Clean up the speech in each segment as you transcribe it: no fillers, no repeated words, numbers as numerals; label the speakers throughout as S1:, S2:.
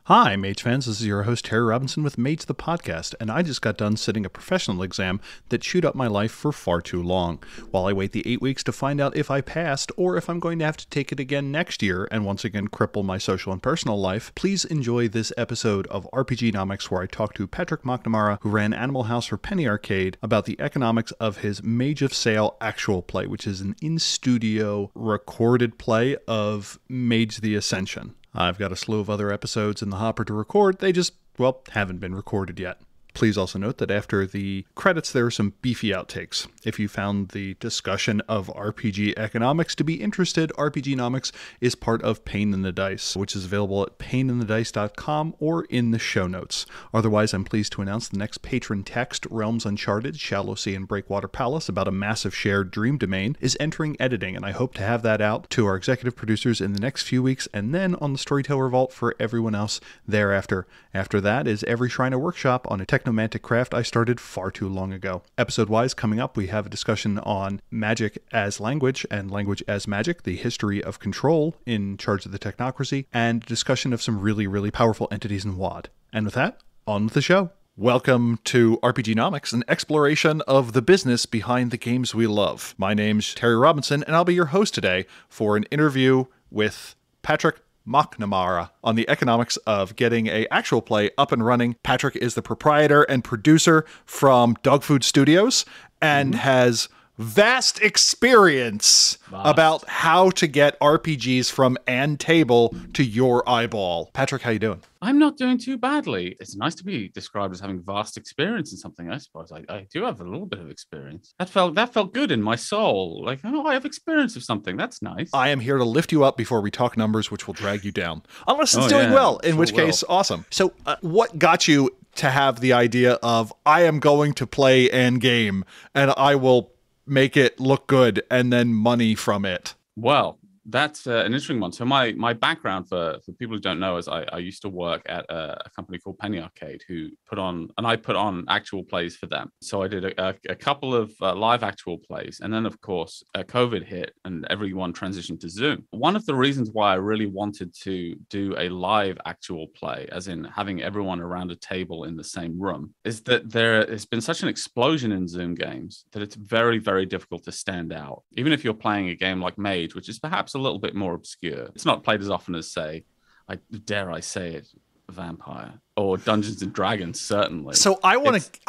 S1: Hi, Mage fans. This is your host, Terry Robinson with Mage the Podcast, and I just got done sitting a professional exam that chewed up my life for far too long. While I wait the 8 weeks to find out if I passed, or if I'm going to have to take it again next year and once again cripple my social and personal life, please enjoy this episode of RPGnomics where I talk to Patrick McNamara, who ran Animal House for Penny Arcade, about the economics of his Mage of Sale actual play, which is an in-studio recorded play of Mage the Ascension. I've got a slew of other episodes in the hopper to record. They just, well, haven't been recorded yet. Please also note that after the credits, there are some beefy outtakes. If you found the discussion of RPG economics to be interested, RPGnomics is part of Pain in the Dice, which is available at paininthedice.com or in the show notes. Otherwise, I'm pleased to announce the next patron text, Realms Uncharted, Shallow Sea and Breakwater Palace, about a massive shared dream domain, is entering editing, and I hope to have that out to our executive producers in the next few weeks, and then on the Storyteller Vault for everyone else thereafter. After that is Every Shrine a Workshop on a technomantic craft I started far too long ago. Episode-wise, coming up, we have a discussion on magic as language and language as magic, the history of control in Charge of the Technocracy, and a discussion of some really, really powerful entities in WoD. And with that, on with the show. Welcome to RPGnomics, an exploration of the business behind the games we love. My name's Terry Robinson, and I'll be your host today for an interview with Patrick McNamara on the economics of getting a actual play up and running. Patrick is the proprietor and producer from Dog Food Studios and has vast experience about how to get RPGs from an table to your eyeball. Patrick, how you doing?
S2: I'm not doing too badly. It's nice to be described as having vast experience in something. I suppose I do have a little bit of experience. That felt good in my soul. Like, oh, I have experience of something. That's nice.
S1: I am here to lift you up before we talk numbers, which will drag you down. Unless it's doing well, in which case, awesome. So what got you to have the idea of, I am going to play an game and I will make it look good and then money from it?
S2: Well, that's an interesting one. So my background, for people who don't know, is I used to work at a company called Penny Arcade, who put on actual plays for them. So I did a couple of live actual plays. And then, of course, COVID hit and everyone transitioned to Zoom. One of the reasons why I really wanted to do a live actual play, as in having everyone around a table in the same room, is that there has been such an explosion in Zoom games that it's very, very difficult to stand out. Even if you're playing a game like Mage, which is perhaps a little bit more obscure. It's not played as often as, say, I say it, Vampire or Dungeons and Dragons, certainly.
S1: So I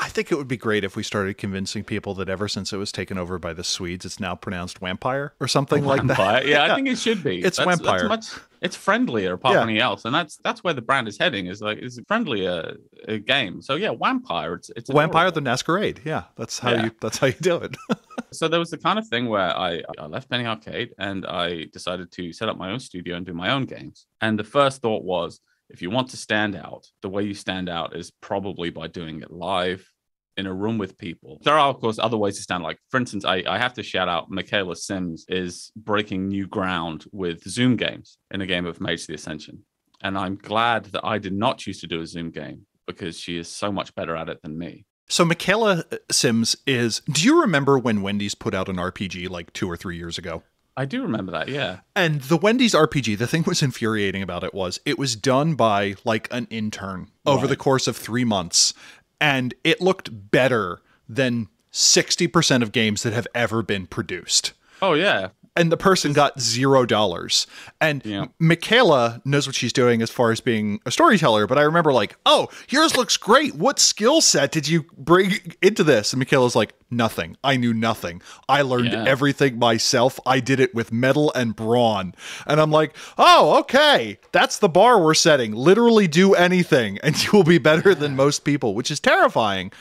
S1: think it would be great if we started convincing people that ever since it was taken over by the Swedes, it's now pronounced Vampire or something like that.
S2: Yeah, I think it should be.
S1: It's Vampire.
S2: It's friendlier apart from anything else, and that's where the brand is heading. Is like it's a friendlier game. So yeah, Vampire. It's
S1: Vampire the Masquerade. Yeah, that's how you do it.
S2: So there was the kind of thing where I left Penny Arcade and I decided to set up my own studio and do my own games. And the first thought was, if you want to stand out, the way you stand out is probably by doing it live in a room with people. There are, of course, other ways to stand. Like, for instance, I have to shout out Michaela Sims is breaking new ground with Zoom games in a game of Mage the Ascension. And I'm glad that I did not choose to do a Zoom game because she is so much better at it than me.
S1: So Michaela Sims do you remember when Wendy's put out an RPG like 2 or 3 years ago?
S2: I do remember that, yeah.
S1: And the Wendy's RPG, the thing that was infuriating about it was done by like an intern over the course of 3 months. And it looked better than 60% of games that have ever been produced.
S2: Oh, yeah.
S1: And the person got $0. And Michaela knows what she's doing as far as being a storyteller. But I remember like, oh, yours looks great. What skill set did you bring into this? And Michaela's like, nothing. I knew nothing. I learned everything myself. I did it with metal and brawn. And I'm like, oh, okay. That's the bar we're setting. Literally do anything and you will be better than most people, which is terrifying.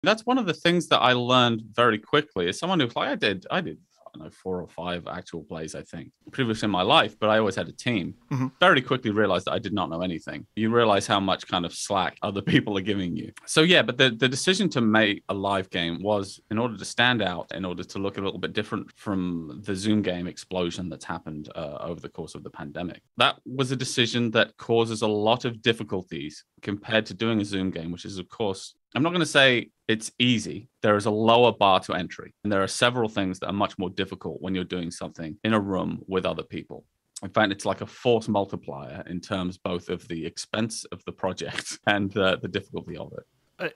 S2: That's one of the things that I learned very quickly. As someone who's like, I did 4 or 5 actual plays, I think, previously in my life, but I always had a team. Very quickly realized that I did not know anything. You realize how much kind of slack other people are giving you. So yeah, but the decision to make a live game was in order to stand out, in order to look a little bit different from the Zoom game explosion that's happened over the course of the pandemic. That was a decision that causes a lot of difficulties compared to doing a Zoom game, which is, of course, I'm not going to say it's easy. There is a lower bar to entry. And there are several things that are much more difficult when you're doing something in a room with other people. In fact, it's like a force multiplier in terms both of the expense of the project and the difficulty of it.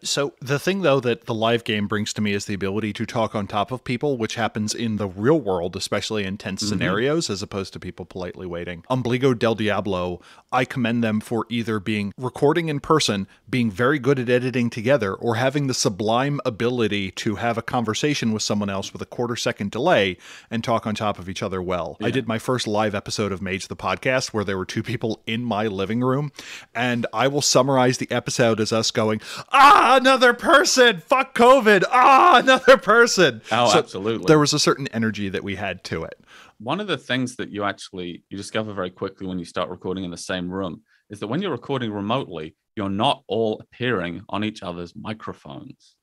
S1: So the thing, though, that the live game brings to me is the ability to talk on top of people, which happens in the real world, especially in tense scenarios, as opposed to people politely waiting. Ombligo del Diablo, I commend them for either being recording in person, being very good at editing together, or having the sublime ability to have a conversation with someone else with a quarter-second delay and talk on top of each other well. Yeah. I did my first live episode of Mage the Podcast where there were two people in my living room, and I will summarize the episode as us going, another person! Fuck COVID! Another person!
S2: Oh, so absolutely.
S1: There was a certain energy that we had to it.
S2: One of the things that you discover very quickly when you start recording in the same room is that when you're recording remotely, you're not all appearing on each other's microphones.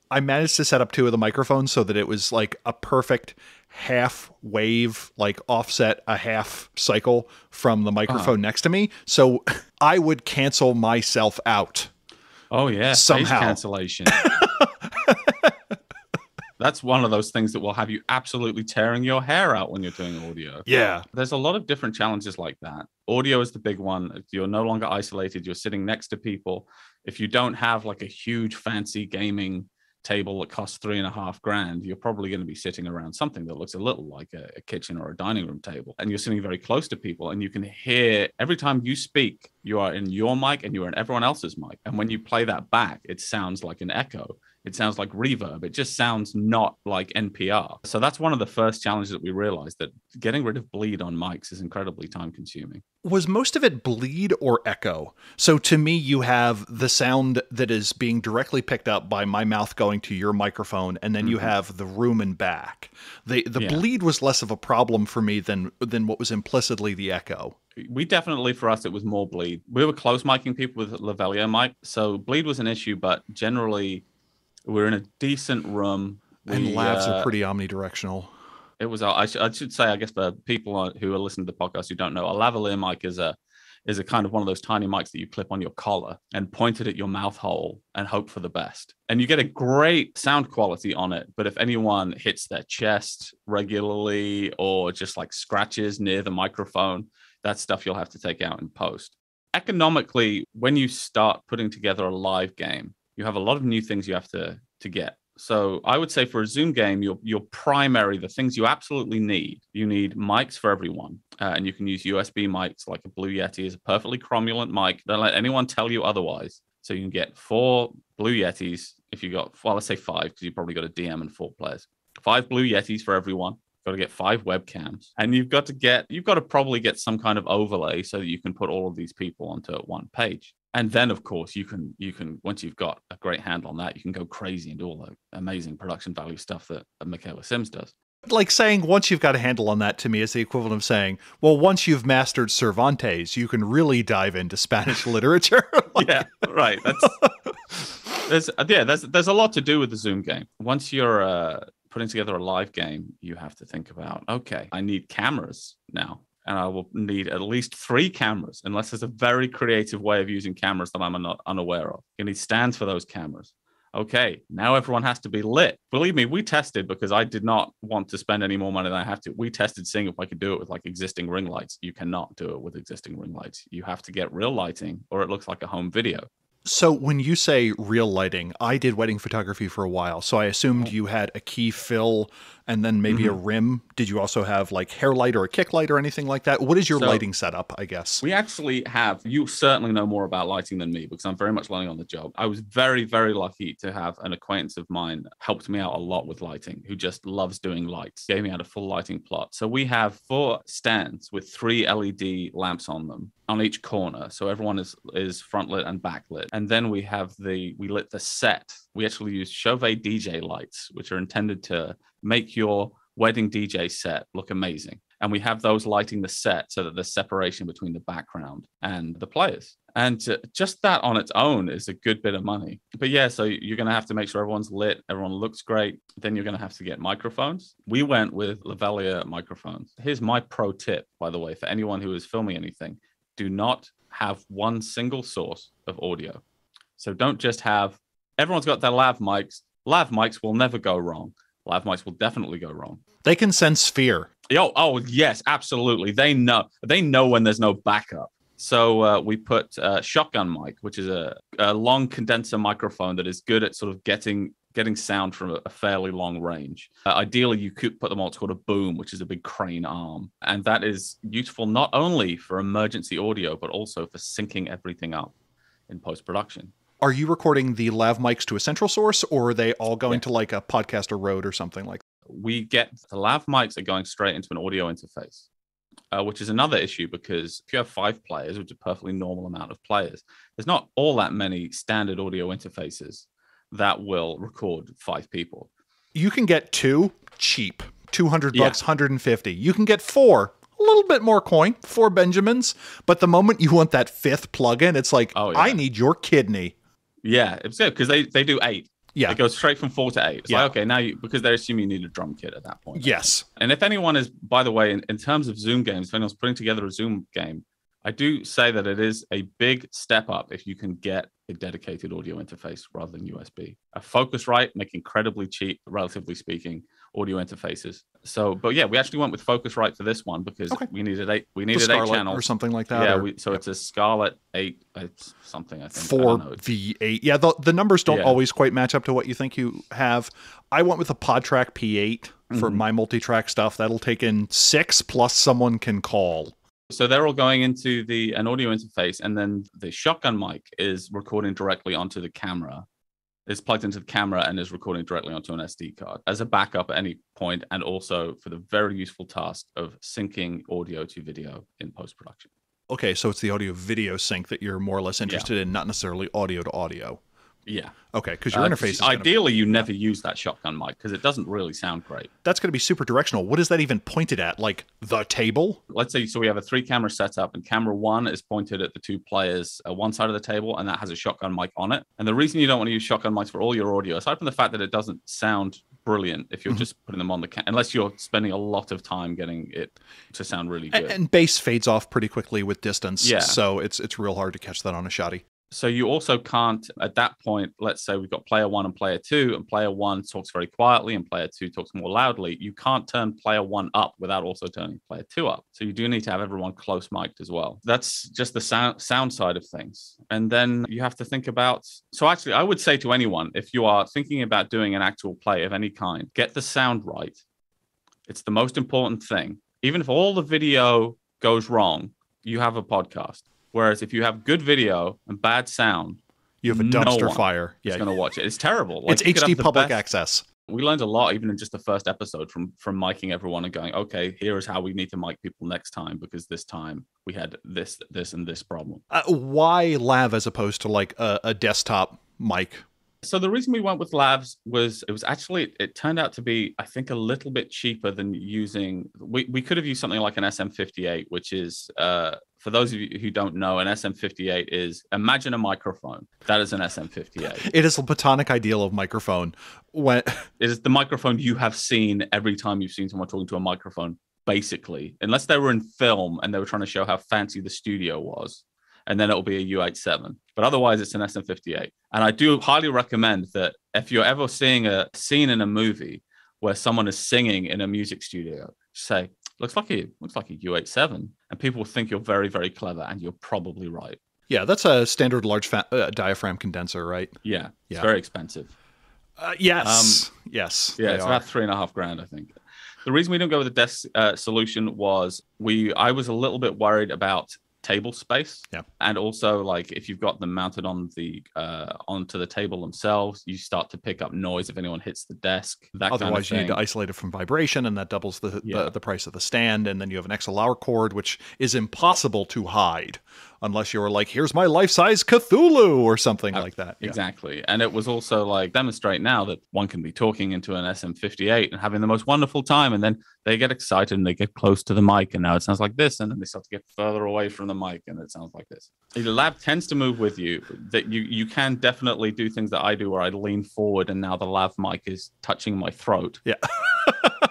S1: I managed to set up two of the microphones so that it was like a perfect half wave, like offset a half cycle from the microphone next to me. So I would cancel myself out.
S2: Oh, yeah.
S1: Somehow.
S2: Phase cancellation. That's one of those things that will have you absolutely tearing your hair out when you're doing audio.
S1: Yeah.
S2: There's a lot of different challenges like that. Audio is the big one. You're no longer isolated. You're sitting next to people. If you don't have like a huge fancy gaming table that costs $3,500, you're probably going to be sitting around something that looks a little like a kitchen or a dining room table. And you're sitting very close to people, and you can hear every time you speak, you are in your mic and you are in everyone else's mic. And when you play that back, it sounds like an echo. It sounds like reverb. It just sounds not like NPR. So that's one of the first challenges that we realized, that getting rid of bleed on mics is incredibly time consuming.
S1: Was most of it bleed or echo? So to me, you have the sound that is being directly picked up by my mouth going to your microphone, and then you have the room and back. The bleed was less of a problem for me than what was implicitly the echo.
S2: We definitely, for us, it was more bleed. We were close miking people with Lavalier mic, so bleed was an issue, but generally we're in a decent room.
S1: And labs are pretty omnidirectional.
S2: It was, I should say, I guess, for people who are listening to the podcast who don't know, a lavalier mic is a kind of one of those tiny mics that you clip on your collar and point it at your mouth hole and hope for the best. And you get a great sound quality on it. But if anyone hits their chest regularly or just like scratches near the microphone, that's stuff you'll have to take out in post. Economically, when you start putting together a live game, you have a lot of new things you have to get. So I would say for a Zoom game, your primary, the things you absolutely need, you need mics for everyone. And you can use USB mics, like a Blue Yeti is a perfectly cromulent mic. Don't let anyone tell you otherwise. So you can get 4 Blue Yetis if you got, well, let's say 5, because you probably got a DM and 4 players. 5 Blue Yetis for everyone. Got to get 5 webcams. And you've got to probably get some kind of overlay so that you can put all of these people onto one page. And then, of course, you can once you've got a great handle on that, you can go crazy and do all the amazing production value stuff that Michaela Sims does.
S1: Like saying once you've got a handle on that to me is the equivalent of saying, well, once you've mastered Cervantes, you can really dive into Spanish literature.
S2: Yeah, right. There's a lot to do with the Zoom game. Once you're putting together a live game, you have to think about, okay, I need cameras now. And I will need at least 3 cameras, unless there's a very creative way of using cameras that I'm not unaware of. You need stands for those cameras. Okay, now everyone has to be lit. Believe me, we tested, because I did not want to spend any more money than I have to. We tested seeing if I could do it with like existing ring lights. You cannot do it with existing ring lights. You have to get real lighting, or it looks like a home video.
S1: So when you say real lighting, I did wedding photography for a while, so I assumed you had a key fill and then maybe a rim. Did you also have like hair light or a kick light or anything like that? What is your lighting setup, I guess?
S2: We actually have, you certainly know more about lighting than me, because I'm very much learning on the job. I was very, very lucky to have an acquaintance of mine helped me out a lot with lighting, who just loves doing lights, gave me out a full lighting plot. So we have 4 stands with 3 LED lamps on them on each corner. So everyone is front lit and back lit. And then we lit the set. We actually use Chauvet DJ lights, which are intended to make your wedding DJ set look amazing. And we have those lighting the set so that there's separation between the background and the players. And just that on its own is a good bit of money. But yeah, so you're going to have to make sure everyone's lit, everyone looks great. Then you're going to have to get microphones. We went with lavalier microphones. Here's my pro tip, by the way, for anyone who is filming anything. Do not have one single source of audio. So don't just have, everyone's got their lav mics. Lav mics will never go wrong. Lav mics will definitely go wrong.
S1: They can sense fear.
S2: Oh, yes, absolutely. They know when there's no backup. So we put shotgun mic, which is a long condenser microphone that is good at sort of getting sound from a fairly long range. Ideally, you could put them on what's called a boom, which is a big crane arm. And that is useful not only for emergency audio, but also for syncing everything up in post-production.
S1: Are you recording the lav mics to a central source, or are they all going to like a podcaster Rode or something like that?
S2: We get the lav mics are going straight into an audio interface, which is another issue because if you have 5 players, which is a perfectly normal amount of players, there's not all that many standard audio interfaces that will record 5 people.
S1: You can get 2 cheap, $200, 150. You can get 4, a little bit more coin, 4 Benjamins. But the moment you want that 5th plugin, it's like, I need your kidney.
S2: Yeah, it's good because they do 8.
S1: Yeah.
S2: It goes straight from 4 to 8. It's like, okay, now because they assume you need a drum kit at that point.
S1: Yes.
S2: And if anyone is, by the way, in terms of Zoom games, if anyone's putting together a Zoom game, I do say that it is a big step up if you can get a dedicated audio interface rather than USB. A Focusrite make incredibly cheap, relatively speaking, audio interfaces. So, but yeah, we actually went with Focusrite for this one because we needed 8. We needed 8 channels
S1: or something like that.
S2: Yeah, it's a Scarlett 8 something. I think
S1: 4V8. Yeah, the numbers don't always quite match up to what you think you have. I went with a PodTrack P8 for my multi-track stuff. That'll take in 6 plus someone can call.
S2: So they're all going into an audio interface, and then the shotgun mic is recording directly onto the camera. It's plugged into the camera and is recording directly onto an SD card as a backup at any point, and also for the very useful task of syncing audio to video in post-production.
S1: Okay, so it's the audio-video sync that you're more or less interested in, not necessarily audio to audio.
S2: Yeah.
S1: Okay, because your interface is
S2: ideally you never use that shotgun mic because it doesn't really sound great.
S1: That's going to be super directional. What is that even pointed at? Like the table?
S2: Let's say we have a 3-camera setup, and camera 1 is pointed at the 2 players at one side of the table, and that has a shotgun mic on it. And the reason you don't want to use shotgun mics for all your audio, aside from the fact that it doesn't sound brilliant if you're just putting them on unless you're spending a lot of time getting it to sound really good.
S1: And bass fades off pretty quickly with distance. Yeah. So it's real hard to catch that on a shoddy.
S2: So you also can't, at that point, let's say we've got player 1 and player 2, and player 1 talks very quietly and player 2 talks more loudly. You can't turn player 1 up without also turning player 2 up. So you do need to have everyone close mic'd as well. That's just the sound side of things. And then you have to think about, so actually I would say to anyone, if you are thinking about doing an actual play of any kind, get the sound right. It's the most important thing. Even if all the video goes wrong, you have a podcast. Whereas if you have good video and bad sound,
S1: you have a dumpster fire.
S2: Yeah, going to watch it. It's terrible.
S1: It's HD public access.
S2: We learned a lot, even in just the first episode, from micing everyone and going, okay, here is how we need to mic people next time because this time we had this, and this problem.
S1: Why lav as opposed to like a desktop mic?
S2: So the reason we went with lavs was it turned out to be, I think, a little bit cheaper than using. We could have used something like an SM58, which is. For those of you who don't know, an SM58 is, imagine a microphone. That is an SM58.
S1: It is a platonic ideal of microphone. It
S2: is the microphone you have seen every time you've seen someone talking to a microphone, basically. Unless they were in film and they were trying to show how fancy the studio was. And then it'll be a U87. But otherwise, it's an SM58. And I do highly recommend that if you're ever seeing a scene in a movie where someone is singing in a music studio, say, looks like a U87, and people think you're very, very clever, and you're probably right.
S1: Yeah, that's a standard large diaphragm condenser, right?
S2: Yeah, it's very expensive.
S1: Yes, yes.
S2: Yeah, it's about $3,500, I think. The reason we didn't go with the desk solution was I was a little bit worried about table space.
S1: Yeah.
S2: And also, like, if you've got them mounted on onto the table themselves, you start to pick up noise if anyone hits the desk.
S1: Otherwise, you need to isolate it from vibration, and that doubles the price of the stand. And then you have an XLR cord, which is impossible to hide unless you're like, here's my life-size Cthulhu or something like that. Yeah.
S2: Exactly. And it was also like, demonstrate now that one can be talking into an SM58 and having the most wonderful time, and then they get excited and they get close to the mic, and now it sounds like this, and then they start to get further away from the mic and it sounds like this. The lab tends to move with you. That you can definitely do things that I do where I lean forward and now the lav mic is touching my throat.
S1: Yeah.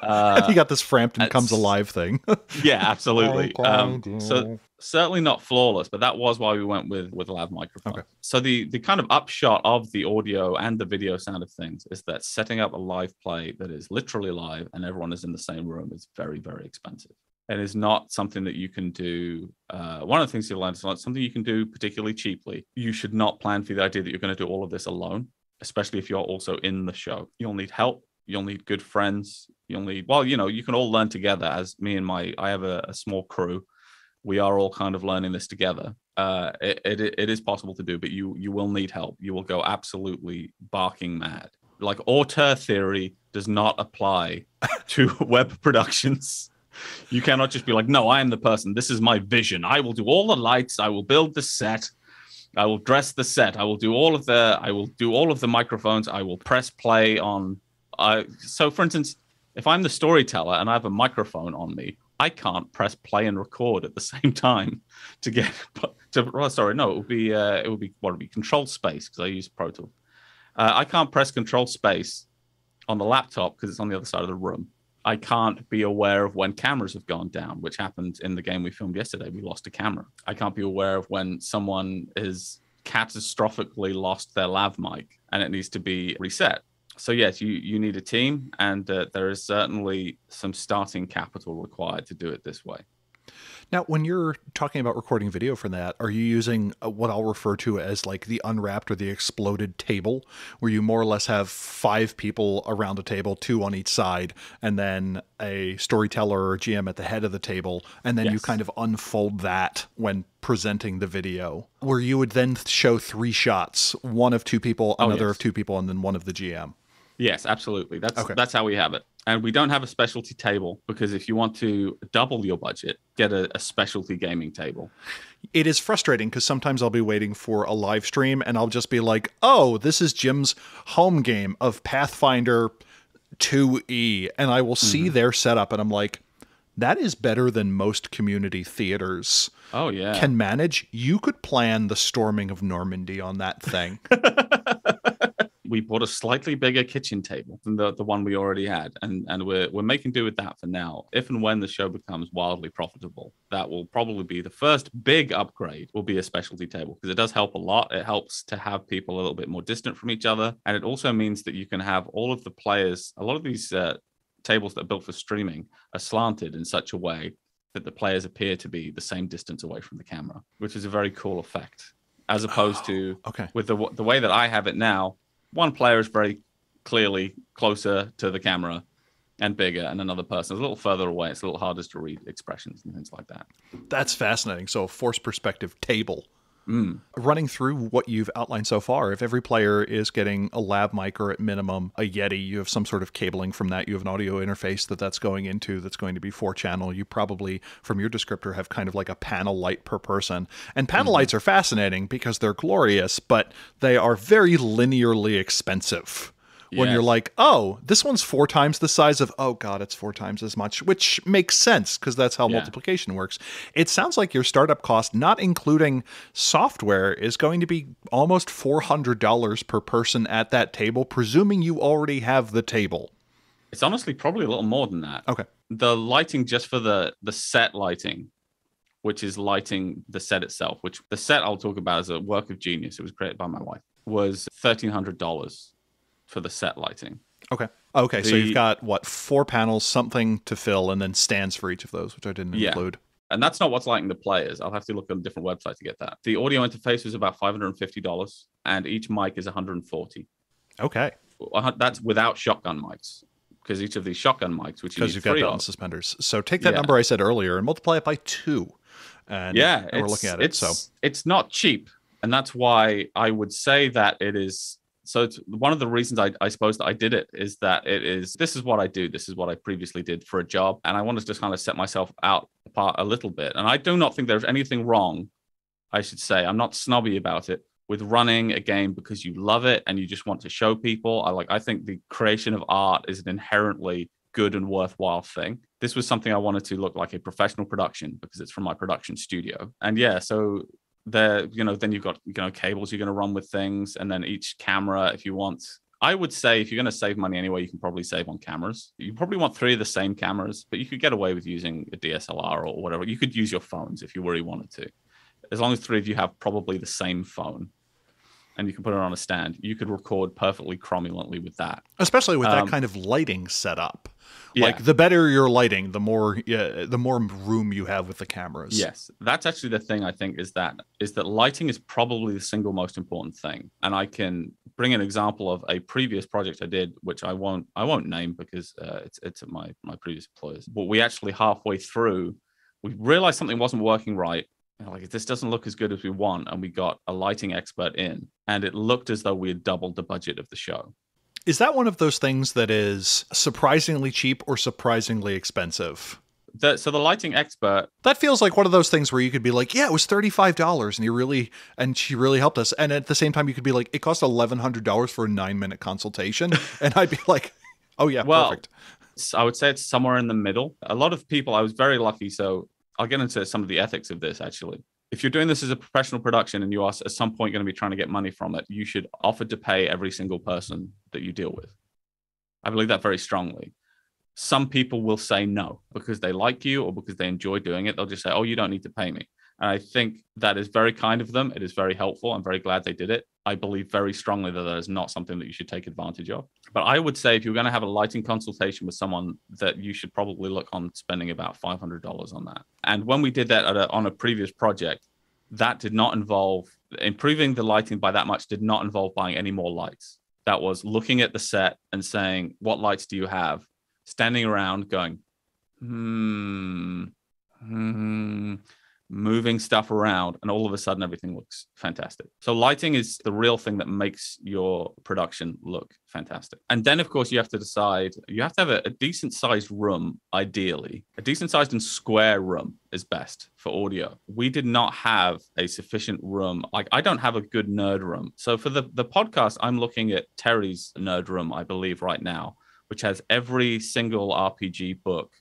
S1: You got this Frampton Comes
S2: it's-
S1: Alive thing.
S2: Yeah, absolutely. So certainly not flawless, but that was why we went with lav microphone.
S1: Okay.
S2: So the kind of upshot of the audio and the video sound of things is that setting up a live play that is literally live and everyone is in the same room is very, very expensive. It is not something that you can do. One of the things you've learned is not something you can do particularly cheaply. You should not plan for the idea that you're going to do all of this alone, especially if you're also in the show. You'll need help. You'll need good friends. You'll need, well, you can all learn together. As me and I have a small crew. We are all kind of learning this together. It is possible to do, but you will need help. You will go absolutely barking mad. Like auteur theory does not apply to web productions. You cannot just be like, no, I am the person. This is my vision. I will do all the lights. I will build the set. I will dress the set. I will do all of the microphones. I will press play on. So, for instance, if I'm the storyteller and I have a microphone on me, I can't press play and record at the same time to get to. Well, sorry, no, it would be control space because I use Pro Tools. I can't press control space on the laptop because it's on the other side of the room. I can't be aware of when cameras have gone down, which happened in the game we filmed yesterday. We lost a camera. I can't be aware of when someone is catastrophically lost their lav mic and it needs to be reset. So yes, you need a team, and there is certainly some starting capital required to do it this way.
S1: Now, when you're talking about recording video for that, are you using what I'll refer to as like the unwrapped or the exploded table, where you more or less have 5 people around a table, 2 on each side, and then a storyteller or GM at the head of the table, and then you kind of unfold that when presenting the video, where you would then show 3 shots, one of 2 people, another of 2 people, and then one of the GM?
S2: Yes, absolutely. That's how we have it. And we don't have a specialty table because if you want to double your budget, get a specialty gaming table.
S1: It is frustrating because sometimes I'll be waiting for a live stream and I'll just be like, oh, this is Jim's home game of Pathfinder 2E. And I will see their setup and I'm like, that is better than most community theaters can manage. You could plan the storming of Normandy on that thing.
S2: We bought a slightly bigger kitchen table than the one we already had, and we're making do with that for now. If and when the show becomes wildly profitable, that will probably be the first big upgrade. Will be a specialty table because it does help a lot. It helps to have people a little bit more distant from each other, and it also means that you can have all of the players. A lot of these tables that are built for streaming are slanted in such a way that the players appear to be the same distance away from the camera, which is a very cool effect, as opposed to with the way that I have it now. One player is very clearly closer to the camera and bigger, and another person is a little further away. It's a little harder to read expressions and things like that.
S1: That's fascinating. So a forced perspective table. Running through what you've outlined so far, if every player is getting a lav mic or at minimum a Yeti, you have some sort of cabling from that. You have an audio interface that's going into that's going to be 4-channel. You probably, from your descriptor, have kind of like a panel light per person. And panel lights are fascinating because they're glorious, but they are very linearly expensive. When you're like, oh, this one's 4 times the size of, oh God, it's 4 times as much, which makes sense because that's how multiplication works. It sounds like your startup cost, not including software, is going to be almost $400 per person at that table, presuming you already have the table.
S2: It's honestly probably a little more than that.
S1: Okay.
S2: The lighting just for the set lighting, which is lighting the set itself, which the set I'll talk about is a work of genius. It was created by my wife, was $1,300. For the set lighting. Okay,
S1: so you've got, 4 panels, something to fill, and then stands for each of those, which I didn't include.
S2: And that's not what's lighting the players. I'll have to look on a different website to get that. The audio interface is about $550, and each mic is $140.
S1: Okay.
S2: That's without shotgun mics, because each of these shotgun mics, which
S1: because you've got belt and suspenders. So take that number I said earlier and multiply it by 2. And we're looking at it. So
S2: it's not cheap, and that's why I would say that it is. So it's one of the reasons I suppose that I did it is that this is what I do. This is what I previously did for a job. And I wanted to just kind of set myself out apart a little bit. And I do not think there's anything wrong, I should say. I'm not snobby about it, with running a game because you love it and you just want to show people. I think the creation of art is an inherently good and worthwhile thing. This was something I wanted to look like a professional production because it's from my production studio. And so there, then you've got, cables you're going to run with things. And then each camera, if you want I would say if you're going to save money anyway, you can probably save on cameras. You probably want 3 of the same cameras, but you could get away with using a DSLR or whatever. You could use your phones if you really wanted to. As long as 3 of you have probably the same phone and you can put it on a stand, you could record perfectly cromulently with that.
S1: Especially with that kind of lighting setup.
S2: Yeah.
S1: Like, the better your lighting, the more room you have with the cameras.
S2: Yes, that's actually the thing I think is that lighting is probably the single most important thing. And I can bring an example of a previous project I did, which I won't name because it's at my previous employers. But we actually halfway through, we realized something wasn't working right. Like, this doesn't look as good as we want, and we got a lighting expert in, and it looked as though we had doubled the budget of the show.
S1: Is that one of those things that is surprisingly cheap or surprisingly expensive?
S2: So the lighting expert...
S1: That feels like one of those things where you could be like, yeah, it was $35 and she really helped us. And at the same time, you could be like, it cost $1,100 for a 9-minute consultation. And I'd be like, oh yeah, perfect.
S2: I would say it's somewhere in the middle. A lot of people, I was very lucky. So I'll get into some of the ethics of this, actually. If you're doing this as a professional production and you are at some point going to be trying to get money from it, you should offer to pay every single person that you deal with. I believe that very strongly. Some people will say no because they like you or because they enjoy doing it. They'll just say, oh, you don't need to pay me. And I think that is very kind of them. It is very helpful. I'm very glad they did it. I believe very strongly that is not something that you should take advantage of. But I would say if you're going to have a lighting consultation with someone, that you should probably look on spending about $500 on that. And when we did that on a previous project, that did not involve improving the lighting by that much, did not involve buying any more lights. That was looking at the set and saying, what lights do you have? Standing around going, moving stuff around, and all of a sudden everything looks fantastic. So lighting is the real thing that makes your production look fantastic. And then, of course, you have to decide, you have to have a decent sized room, ideally. A decent sized and square room is best for audio. We did not have a sufficient room. Like, I don't have a good nerd room. So for the podcast, I'm looking at Terry's nerd room, I believe, right now, which has every single RPG book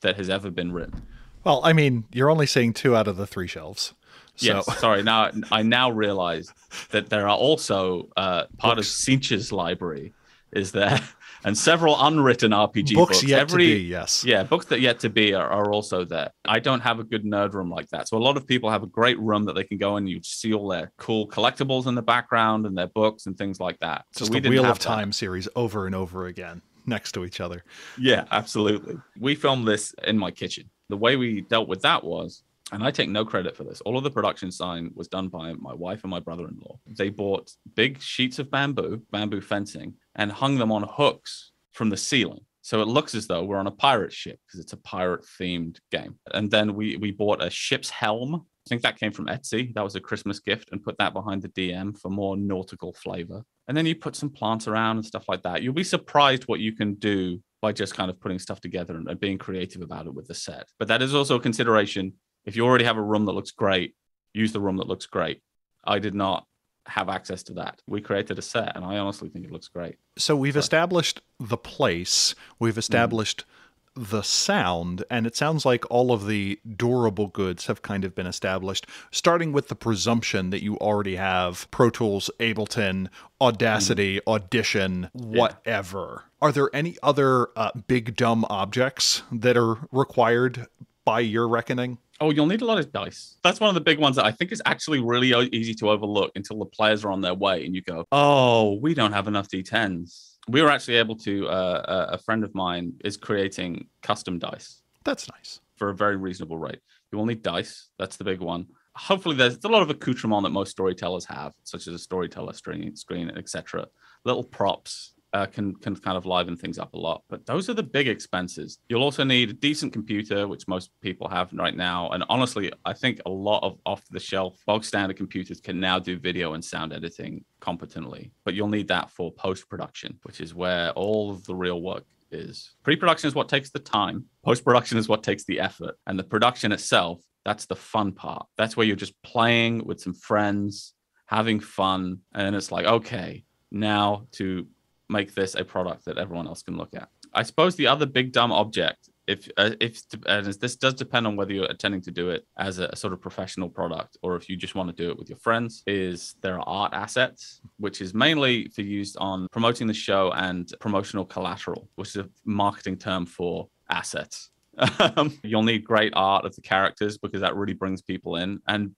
S2: that has ever been written.
S1: Well, I mean, you're only seeing 2 out of the 3 shelves. So.
S2: Yes, sorry. Now I now realize that there are also part of Cinch's library is there, and several unwritten RPG books.
S1: Yet to be, yes.
S2: Yeah, books that yet to be are also there. I don't have a good nerd room like that. So a lot of people have a great room that they can go in. You see all their cool collectibles in the background and their books and things like that.
S1: Just the Wheel of Time series over and over again next to each other.
S2: Yeah, absolutely. We filmed this in my kitchen. The way we dealt with that was, and I take no credit for this, all of the production design was done by my wife and my brother-in-law. They bought big sheets of bamboo fencing, and hung them on hooks from the ceiling. So it looks as though we're on a pirate ship because it's a pirate-themed game. And then we bought a ship's helm. I think that came from Etsy. That was a Christmas gift, and put that behind the DM for more nautical flavor. And then you put some plants around and stuff like that. You'll be surprised what you can do by just kind of putting stuff together and being creative about it with the set. But that is also a consideration. If you already have a room that looks great, use the room that looks great. I did not have access to that. We created a set, and I honestly think it looks great.
S1: So we've established the place, we've established the sound, and it sounds like all of the durable goods have kind of been established, starting with the presumption that you already have Pro Tools, Ableton, Audacity, Audition, whatever. Are there any other big dumb objects that are required by your reckoning?
S2: Oh, you'll need a lot of dice. That's one of the big ones that I think is actually really easy to overlook until the players are on their way and you go, oh, we don't have enough D10s. We were actually able to, a friend of mine is creating custom dice.
S1: That's nice.
S2: For a very reasonable rate. You will need dice. That's the big one. Hopefully there's a lot of accoutrement that most storytellers have, such as a storyteller screen, etc. Little props can kind of liven things up a lot. But those are the big expenses. You'll also need a decent computer, which most people have right now. And honestly, I think a lot of off-the-shelf, bog standard computers can now do video and sound editing competently. But you'll need that for post-production, which is where all of the real work is. Pre-production is what takes the time. Post-production is what takes the effort. And the production itself, that's the fun part. That's where you're just playing with some friends, having fun. And it's like, okay, now to make this a product that everyone else can look at. I suppose the other big dumb object and this does depend on whether you're intending to do it as a sort of professional product or if you just want to do it with your friends, is there are art assets, which is mainly for used on promoting the show, and promotional collateral, which is a marketing term for assets. You'll need great art of the characters because that really brings people in. And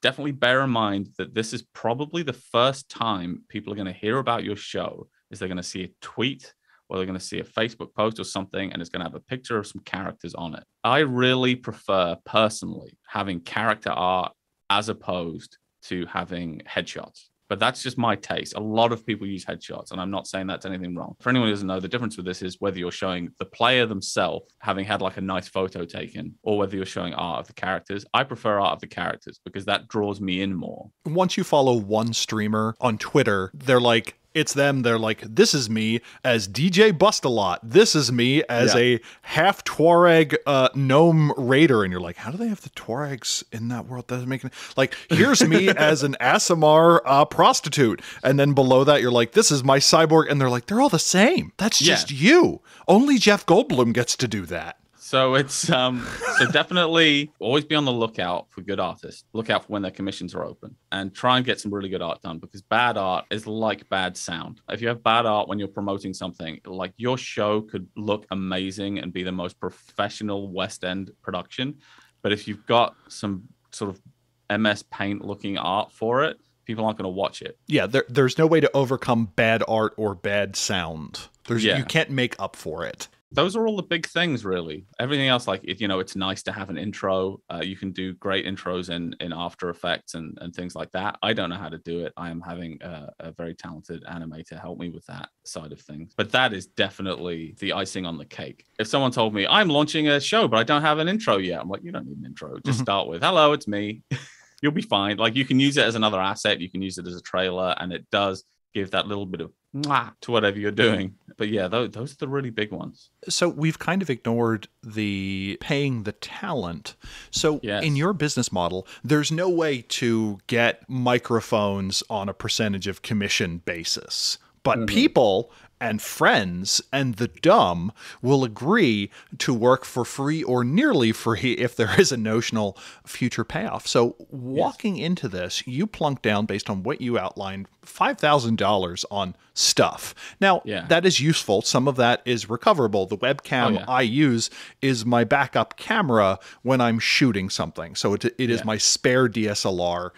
S2: definitely bear in mind that this is probably the first time people are going to hear about your show, is they're going to see a tweet or they're going to see a Facebook post or something, and it's going to have a picture of some characters on it. I really prefer, personally, having character art as opposed to having headshots. But that's just my taste. A lot of people use headshots, and I'm not saying that's anything wrong. For anyone who doesn't know, the difference with this is whether you're showing the player themselves having had like a nice photo taken, or whether you're showing art of the characters. I prefer art of the characters because that draws me in more.
S1: Once you follow one streamer on Twitter, they're like, it's them. They're like, this is me as DJ Bust-A-Lot. This is me as a half Tuareg gnome raider. And you're like, how do they have the Tuaregs in that world? Doesn't make any... Like, here's me as an Asimar prostitute. And then below that, you're like, this is my cyborg. And they're like, they're all the same. That's just you. Only Jeff Goldblum gets to do that.
S2: So it's so definitely always be on the lookout for good artists. Look out for when their commissions are open and try and get some really good art done, because bad art is like bad sound. If you have bad art when you're promoting something, like your show could look amazing and be the most professional West End production. But if you've got some sort of MS Paint looking art for it, people aren't going to watch it.
S1: Yeah, there's no way to overcome bad art or bad sound. You can't make up for it.
S2: Those are all the big things, really. Everything else, like, it's nice to have an intro. You can do great intros in After Effects and things like that. I don't know how to do it. I am having a very talented animator help me with that side of things. But that is definitely the icing on the cake. If someone told me, I'm launching a show, but I don't have an intro yet, I'm like, you don't need an intro. Just start with, hello, it's me. You'll be fine. Like, you can use it as another asset. You can use it as a trailer, and it does give that little bit of mwah to whatever you're doing. But yeah, those are the really big ones.
S1: So we've kind of ignored the paying the talent. So in your business model, there's no way to get microphones on a percentage of commission basis. But people and friends and the dumb will agree to work for free or nearly free if there is a notional future payoff. So walking into this, you plunk down, based on what you outlined, $5,000 on stuff. Now, that is useful. Some of that is recoverable. The webcam I use is my backup camera when I'm shooting something. So it is my spare DSLR.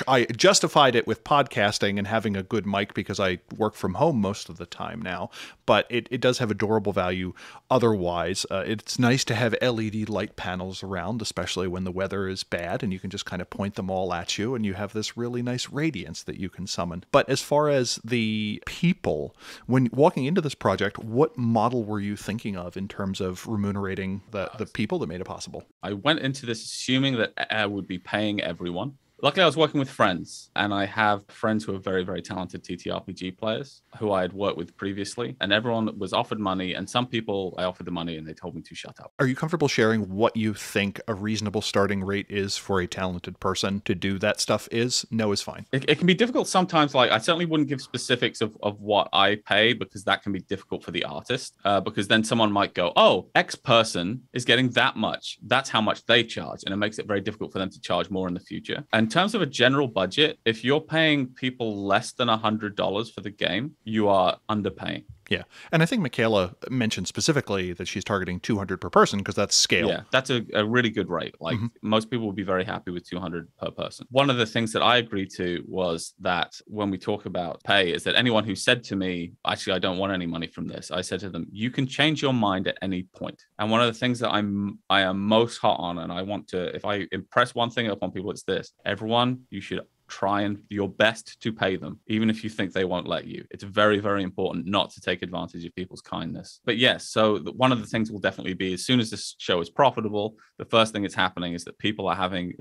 S1: I justified it with podcasting and having a good mic because I work from home most of the time now, but it does have a durable value otherwise. It's nice to have LED light panels around, especially when the weather is bad, and you can just kind of point them all at you, and you have this really nice radiance that you can summon. But as far as the people, when walking into this project, what model were you thinking of in terms of remunerating the people that made it possible?
S2: I went into this assuming that I would be paying everyone. Luckily, I was working with friends, and I have friends who are very, very talented TTRPG players who I had worked with previously, and everyone was offered money, and some people I offered the money and they told me to shut up.
S1: Are you comfortable sharing what you think a reasonable starting rate is for a talented person to do that stuff is? No is fine.
S2: It can be difficult sometimes. Like, I certainly wouldn't give specifics of what I pay, because that can be difficult for the artist, because then someone might go, oh, X person is getting that much. That's how much they charge. And it makes it very difficult for them to charge more in the future. In terms of a general budget, if you're paying people less than $100 for the game, you are underpaying.
S1: Yeah. And I think Michaela mentioned specifically that she's targeting 200 per person because that's scale.
S2: Yeah, that's a really good rate. Like, most people would be very happy with 200 per person. One of the things that I agreed to was that when we talk about pay is that anyone who said to me, actually, I don't want any money from this, I said to them, you can change your mind at any point. And one of the things that I am most hot on, and I want to, if I impress one thing upon people, it's this: everyone, you should try and your best to pay them, even if you think they won't let you. It's very, very important not to take advantage of people's kindness. But yes, so one of the things will definitely be, as soon as this show is profitable, the first thing that's happening is that people are having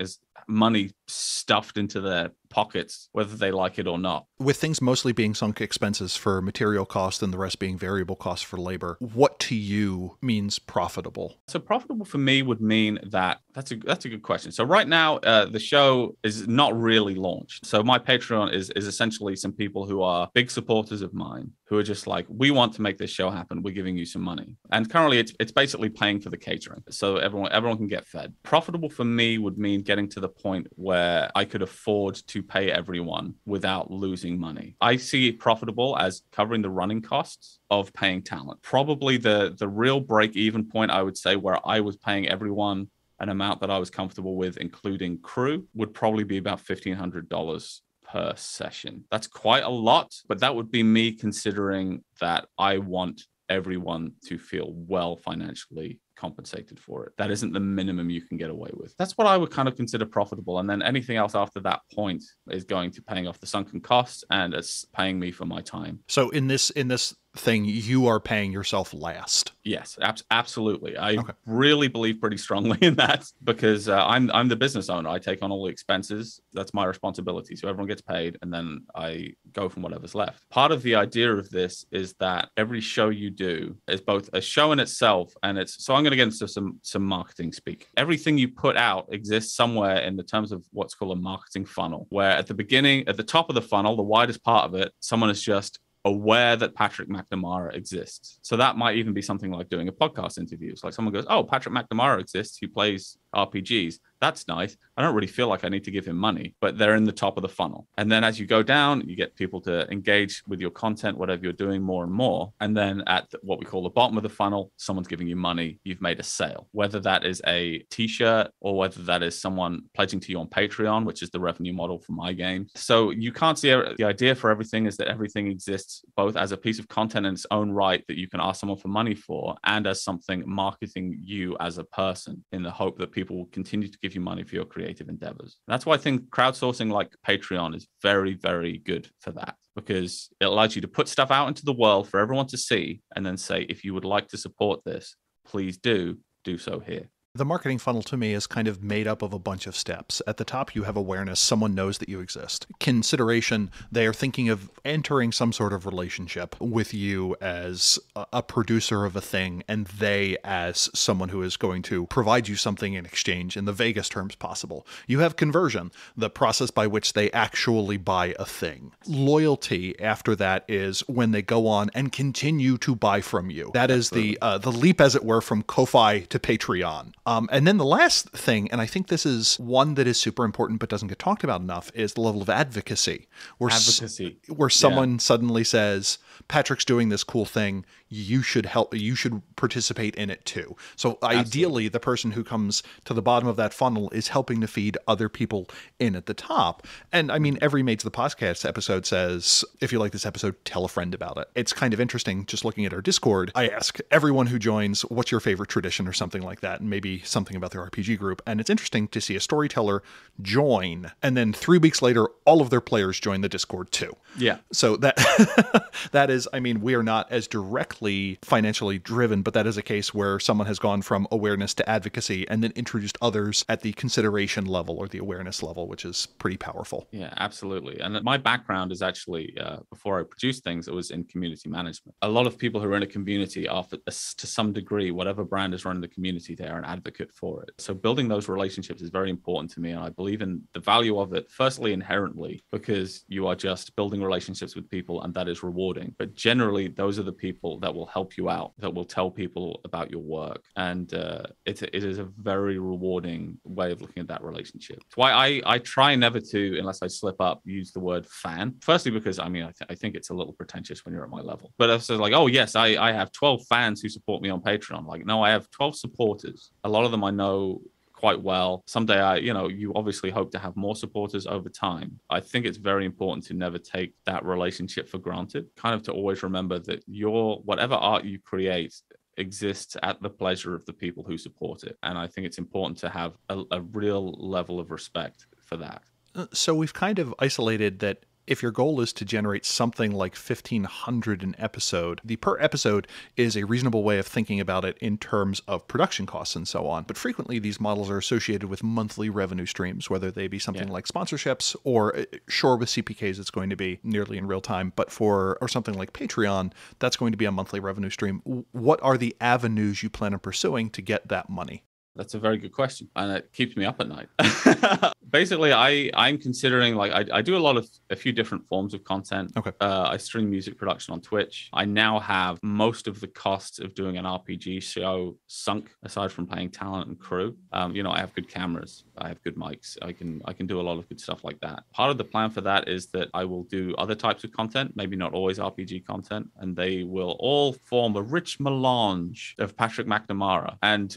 S2: money stuffed into their pockets, whether they like it or not. With
S1: things mostly being sunk expenses for material cost and the rest being variable costs for labor, what to you means profitable?
S2: So profitable for me would mean that that's a good question. So right now, the show is not really launched. So my Patreon is essentially some people who are big supporters of mine who are just like, we want to make this show happen. We're giving you some money. And currently it's basically paying for the catering. So everyone can get fed. Profitable for me would mean getting to the point where I could afford to pay everyone without losing money. I see it profitable as covering the running costs of paying talent. Probably the real break-even point, I would say, where I was paying everyone an amount that I was comfortable with, including crew, would probably be about $1,500 per session. That's quite a lot, but that would be me considering that I want everyone to feel well financially compensated for it. That isn't the minimum you can get away with. That's what I would kind of consider profitable. And then anything else after that point is going to paying off the sunken costs, and it's paying me for my time.
S1: So in this thing, you are paying yourself last.
S2: Yes, absolutely. I really believe pretty strongly in that, because I'm the business owner. I take on all the expenses. That's my responsibility. So everyone gets paid, and then I go from whatever's left. Part of the idea of this is that every show you do is both a show in itself, and so I'm going to get into some marketing speak. Everything you put out exists somewhere in the terms of what's called a marketing funnel, where at the beginning, at the top of the funnel, the widest part of it, someone is just aware that Patrick McNamara exists. So that might even be something like doing a podcast interview. It's like someone goes, oh, Patrick McNamara exists. He plays RPGs. That's nice. I don't really feel like I need to give him money, but they're in the top of the funnel. And then as you go down, you get people to engage with your content, whatever you're doing, more and more. And then at what we call the bottom of the funnel, someone's giving you money. You've made a sale, whether that is a t-shirt or whether that is someone pledging to you on Patreon, which is the revenue model for my game. So you can't see the idea for everything is that everything exists both as a piece of content in its own right that you can ask someone for money for, and as something marketing you as a person in the hope that people will continue to give you money for your creative endeavors. That's why I think crowdsourcing like Patreon is very, very good for that, because it allows you to put stuff out into the world for everyone to see and then say, if you would like to support this, please do so here.
S1: The marketing funnel to me is kind of made up of a bunch of steps. At the top, you have awareness. Someone knows that you exist. Consideration, they are thinking of entering some sort of relationship with you as a producer of a thing, and they as someone who is going to provide you something in exchange in the vaguest terms possible. You have conversion, the process by which they actually buy a thing. Loyalty after that is when they go on and continue to buy from you. That is the leap, as it were, from Ko-Fi to Patreon. And then the last thing, and I think this is one that is super important but doesn't get talked about enough, is the level of advocacy. Where someone suddenly says, Patrick's doing this cool thing, you should help, you should participate in it too. So ideally, the person who comes to the bottom of that funnel is helping to feed other people in at the top. And I mean, every Mage the Podcast episode says, if you like this episode, tell a friend about it. It's kind of interesting, just looking at our Discord, I ask everyone who joins, what's your favorite tradition or something like that, and maybe something about their RPG group. And it's interesting to see a storyteller join, and then 3 weeks later, all of their players join the Discord too.
S2: Yeah.
S1: So that that is, I mean, we are not as directly financially driven, but that is a case where someone has gone from awareness to advocacy and then introduced others at the consideration level or the awareness level, which is pretty powerful.
S2: Yeah, absolutely. And my background is actually, before I produced things, it was in community management. A lot of people who are in a community are, to some degree, whatever brand is running the community, they are an advocate for it. So building those relationships is very important to me. And I believe in the value of it, firstly, inherently, because you are just building relationships with people and that is rewarding. But generally, those are the people that will help you out, that will tell people about your work. And it is a very rewarding way of looking at that relationship. It's why I try never to, unless I slip up, use the word fan. Firstly, because I mean, I think it's a little pretentious when you're at my level. But if it's like, oh, yes, I have 12 fans who support me on Patreon. Like, no, I have 12 supporters. A lot of them I know quite well. Someday, you obviously hope to have more supporters over time. I think it's very important to never take that relationship for granted, kind of to always remember that whatever art you create exists at the pleasure of the people who support it. And I think it's important to have a real level of respect for that.
S1: So we've kind of isolated that if your goal is to generate something like 1,500 an episode, the per episode is a reasonable way of thinking about it in terms of production costs and so on. But frequently these models are associated with monthly revenue streams, whether they be something like sponsorships or sure with CPKs it's going to be nearly in real time, but or something like Patreon, that's going to be a monthly revenue stream. What are the avenues you plan on pursuing to get that money?
S2: That's a very good question, and it keeps me up at night. basically, I'm considering, like, I do a few different forms of content.
S1: Okay.
S2: I stream music production on Twitch. I now have most of the costs of doing an RPG show sunk, aside from paying talent and crew. I have good cameras, I have good mics, I can do a lot of good stuff like that. Part of the plan for that is that I will do other types of content, maybe not always RPG content, and they will all form a rich melange of Patrick McNamara.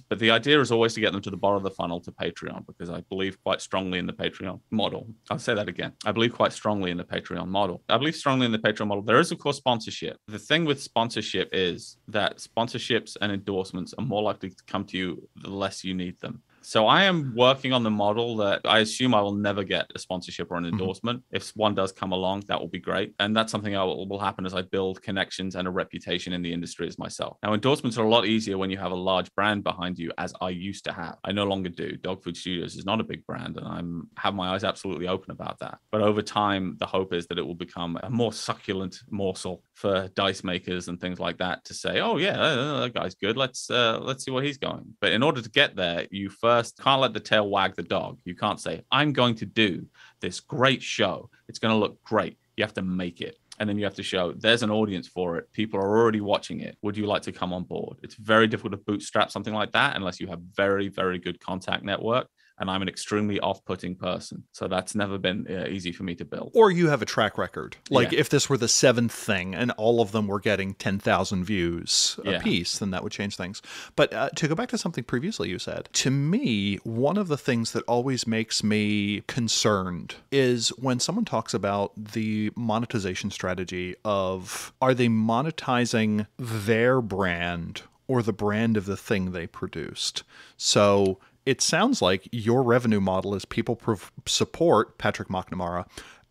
S2: But the idea is always to get them to the bottom of the funnel to Patreon, because I believe quite strongly in the Patreon model. I'll say that again. I believe quite strongly in the Patreon model. I believe strongly in the Patreon model. There is, of course, sponsorship. The thing with sponsorship is that sponsorships and endorsements are more likely to come to you the less you need them. So I am working on the model that I assume I will never get a sponsorship or an endorsement. If one does come along, that will be great. And that's something that will happen as I build connections and a reputation in the industry as myself. Now, endorsements are a lot easier when you have a large brand behind you, as I used to have. I no longer do. Dog Food Studios is not a big brand, and I have my eyes absolutely open about that. But over time, the hope is that it will become a more succulent morsel for dice makers and things like that to say, oh yeah, that guy's good. Let's see where he's going. But in order to get there, you first can't let the tail wag the dog. You can't say, I'm going to do this great show. It's going to look great. You have to make it. And then you have to show there's an audience for it. People are already watching it. Would you like to come on board? It's very difficult to bootstrap something like that unless you have very, very good contact network. And I'm an extremely off-putting person. So that's never been easy for me to build.
S1: Or you have a track record. Like if this were the 7th thing and all of them were getting 10,000 views a piece, then that would change things. But to go back to something previously you said, to me, one of the things that always makes me concerned is when someone talks about the monetization strategy of, are they monetizing their brand or the brand of the thing they produced? So it sounds like your revenue model is people support Patrick McNamara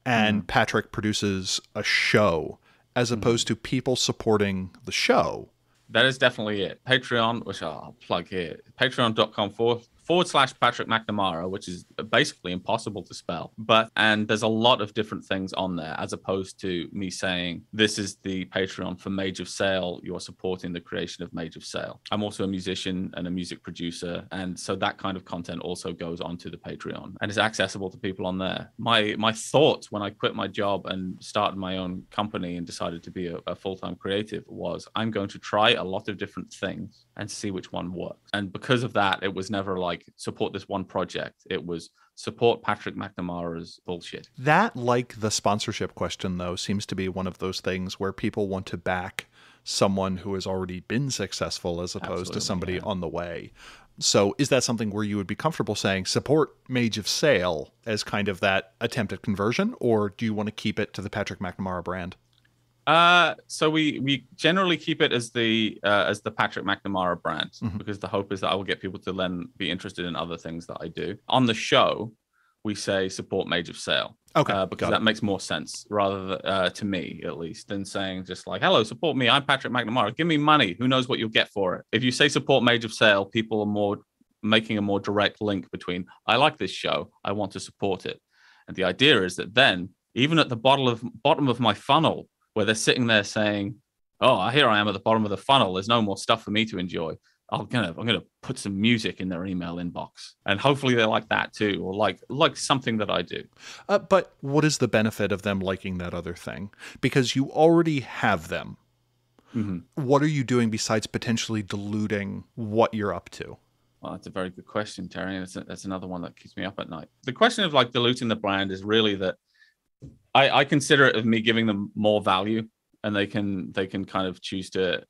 S1: and Patrick produces a show as opposed to people supporting the show.
S2: That is definitely it. Patreon, which I'll plug here, patreon.com/Patrick McNamara, which is basically impossible to spell. And there's a lot of different things on there, as opposed to me saying, this is the Patreon for Mage of Sale. You're supporting the creation of Mage of Sale. I'm also a musician and a music producer. And so that kind of content also goes onto the Patreon and is accessible to people on there. My thought when I quit my job and started my own company and decided to be a full-time creative was, I'm going to try a lot of different things and see which one works. And because of that, it was never like support this one project. It was support Patrick McNamara's bullshit.
S1: That, like the sponsorship question, though, seems to be one of those things where people want to back someone who has already been successful as opposed to somebody on the way. So is that something where you would be comfortable saying support Mage of Sale as kind of that attempt at conversion, or do you want to keep it to the Patrick McNamara brand?
S2: So we generally keep it as the Patrick McNamara brand, because the hope is that I will get people to then be interested in other things that I do. On the show, we say support Mage of Sale. Okay. Because that makes more sense, rather than, to me at least, than saying just like, hello, support me, I'm Patrick McNamara, give me money, who knows what you'll get for it. If you say support Mage of Sale, people are more making a more direct link between, I like this show, I want to support it. And the idea is that then, even at the bottom of my funnel, where they're sitting there saying, oh, here I am at the bottom of the funnel, there's no more stuff for me to enjoy, I'm gonna put some music in their email inbox, and hopefully they like that too, or like something that I do.
S1: But what is the benefit of them liking that other thing? Because you already have them. What are you doing besides potentially diluting what you're up to?
S2: Well, that's a very good question, Terry. That's another one that keeps me up at night. The question of like diluting the brand is really that I consider it of me giving them more value, and they can kind of choose to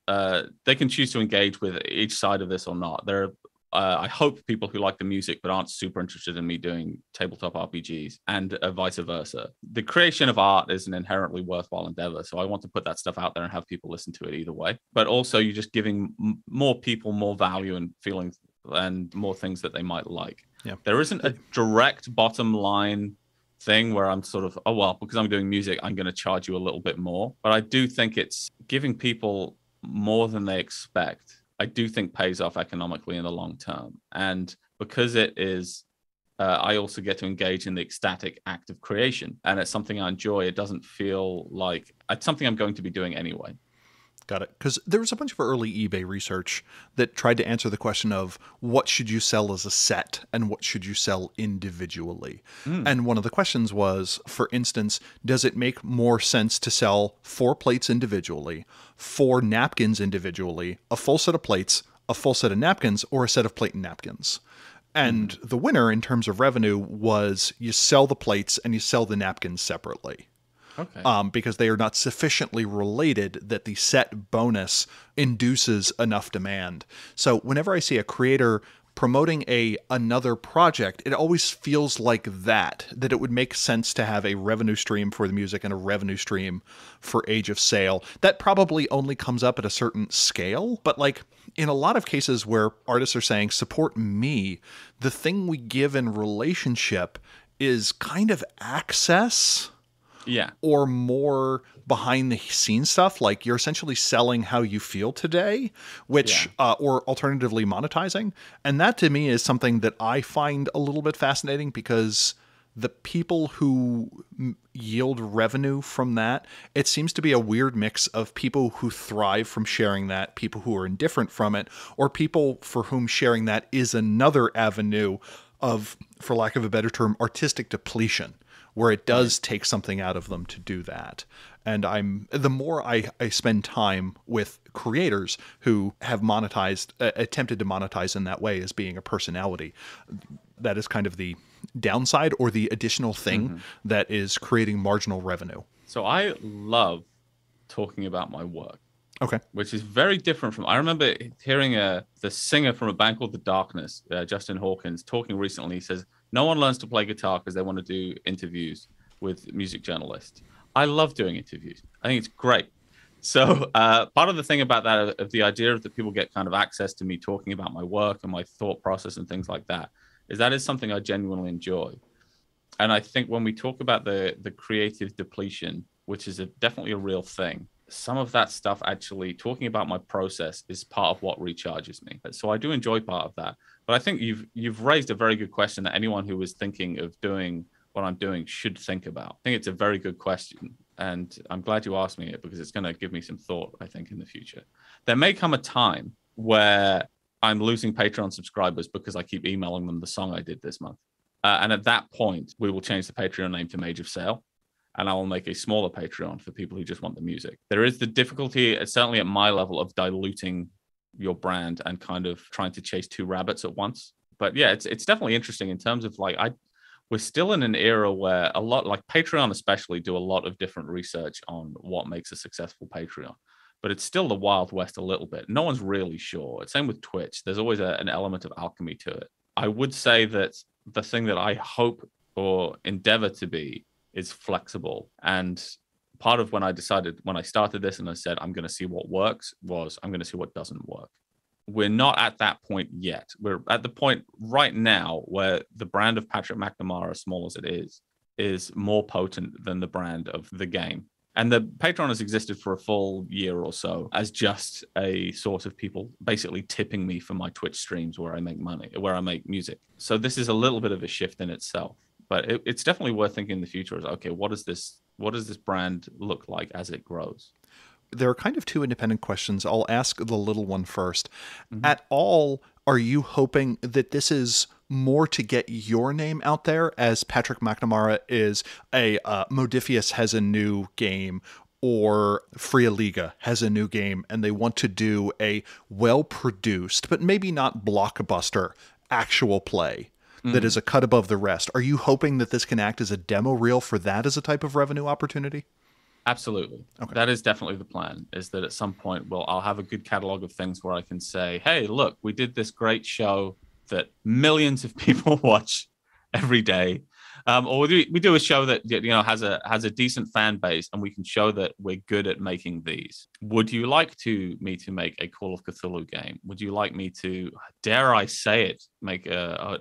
S2: engage with each side of this or not. There are, I hope, people who like the music but aren't super interested in me doing tabletop RPGs, and vice versa. The creation of art is an inherently worthwhile endeavor, so I want to put that stuff out there and have people listen to it either way. But also, you're just giving more people more value and feelings and more things that they might like. Yeah. There isn't a direct bottom line thing where I'm sort of, oh, well, because I'm doing music, I'm going to charge you a little bit more. But I do think it's giving people more than they expect. I do think pays off economically in the long term. And because it is, I also get to engage in the ecstatic act of creation. And it's something I enjoy. It doesn't feel like it's something I'm going to be doing anyway.
S1: Got it. Because there was a bunch of early eBay research that tried to answer the question of what should you sell as a set and what should you sell individually. And one of the questions was, for instance, does it make more sense to sell 4 plates individually, 4 napkins individually, a full set of plates, a full set of napkins, or a set of plate and napkins? And the winner in terms of revenue was you sell the plates and you sell the napkins separately.
S2: Okay.
S1: Because they are not sufficiently related that the set bonus induces enough demand. So whenever I see a creator promoting another project, it always feels like that it would make sense to have a revenue stream for the music and a revenue stream for Age of Sail. That probably only comes up at a certain scale, but like in a lot of cases where artists are saying, support me, the thing we give in relationship is kind of access.
S2: Yeah.
S1: Or more behind the scenes stuff, like you're essentially selling how you feel today, which, or alternatively monetizing. And that to me is something that I find a little bit fascinating because the people who yield revenue from that, it seems to be a weird mix of people who thrive from sharing that, people who are indifferent from it, or people for whom sharing that is another avenue of, for lack of a better term, artistic depletion, where it does take something out of them to do that. And the more I spend time with creators who have attempted to monetize in that way as being a personality, that is kind of the downside or the additional thing that is creating marginal revenue.
S2: So I love talking about my work.
S1: Okay.
S2: Which is very different from, I remember hearing the singer from a band called The Darkness, Justin Hawkins, talking recently. He says, no one learns to play guitar because they want to do interviews with music journalists. I love doing interviews. I think it's great. So part of the thing about that, of the idea of that people get kind of access to me talking about my work and my thought process and things like that is something I genuinely enjoy. And I think when we talk about the creative depletion, which is definitely a real thing, some of that stuff, actually talking about my process, is part of what recharges me. So I do enjoy part of that. But I think you've raised a very good question that anyone who is thinking of doing what I'm doing should think about. I think it's a very good question. And I'm glad you asked me it because it's going to give me some thought, I think, in the future. There may come a time where I'm losing Patreon subscribers because I keep emailing them the song I did this month. And at that point, we will change the Patreon name to Mage of Sail. And I will make a smaller Patreon for people who just want the music. There is the difficulty, certainly at my level, of diluting your brand and kind of trying to chase 2 rabbits at once. But yeah, it's definitely interesting in terms of like, we're still in an era where a lot, like Patreon especially, do a lot of different research on what makes a successful Patreon. But it's still the Wild West a little bit. No one's really sure. Same with Twitch. There's always an element of alchemy to it. I would say that the thing that I hope or endeavor to be is flexible. And part of when I started this and I said, I'm going to see what works, was I'm going to see what doesn't work. We're not at that point yet. We're at the point right now where the brand of Patrick McNamara, small as it is more potent than the brand of the game. And the Patreon has existed for a full year or so as just a source of people basically tipping me for my Twitch streams where I make money, where I make music. So this is a little bit of a shift in itself. But it's definitely worth thinking in the future is, okay, what does this brand look like as it grows?
S1: There are kind of 2 independent questions. I'll ask the little one first. At all, are you hoping that this is more to get your name out there, as Patrick McNamara is Modifius has a new game, or Fria Liga has a new game, and they want to do a well-produced, but maybe not blockbuster, actual play that is a cut above the rest? Are you hoping that this can act as a demo reel for that as a type of revenue opportunity?
S2: Absolutely.
S1: Okay.
S2: That is definitely the plan, is that at some point, I'll have a good catalog of things where I can say, hey, look, we did this great show that millions of people watch every day. Or we do a show that has a decent fan base, and we can show that we're good at making these. Would you like me to make a Call of Cthulhu game? Would you like me to, dare I say it, make an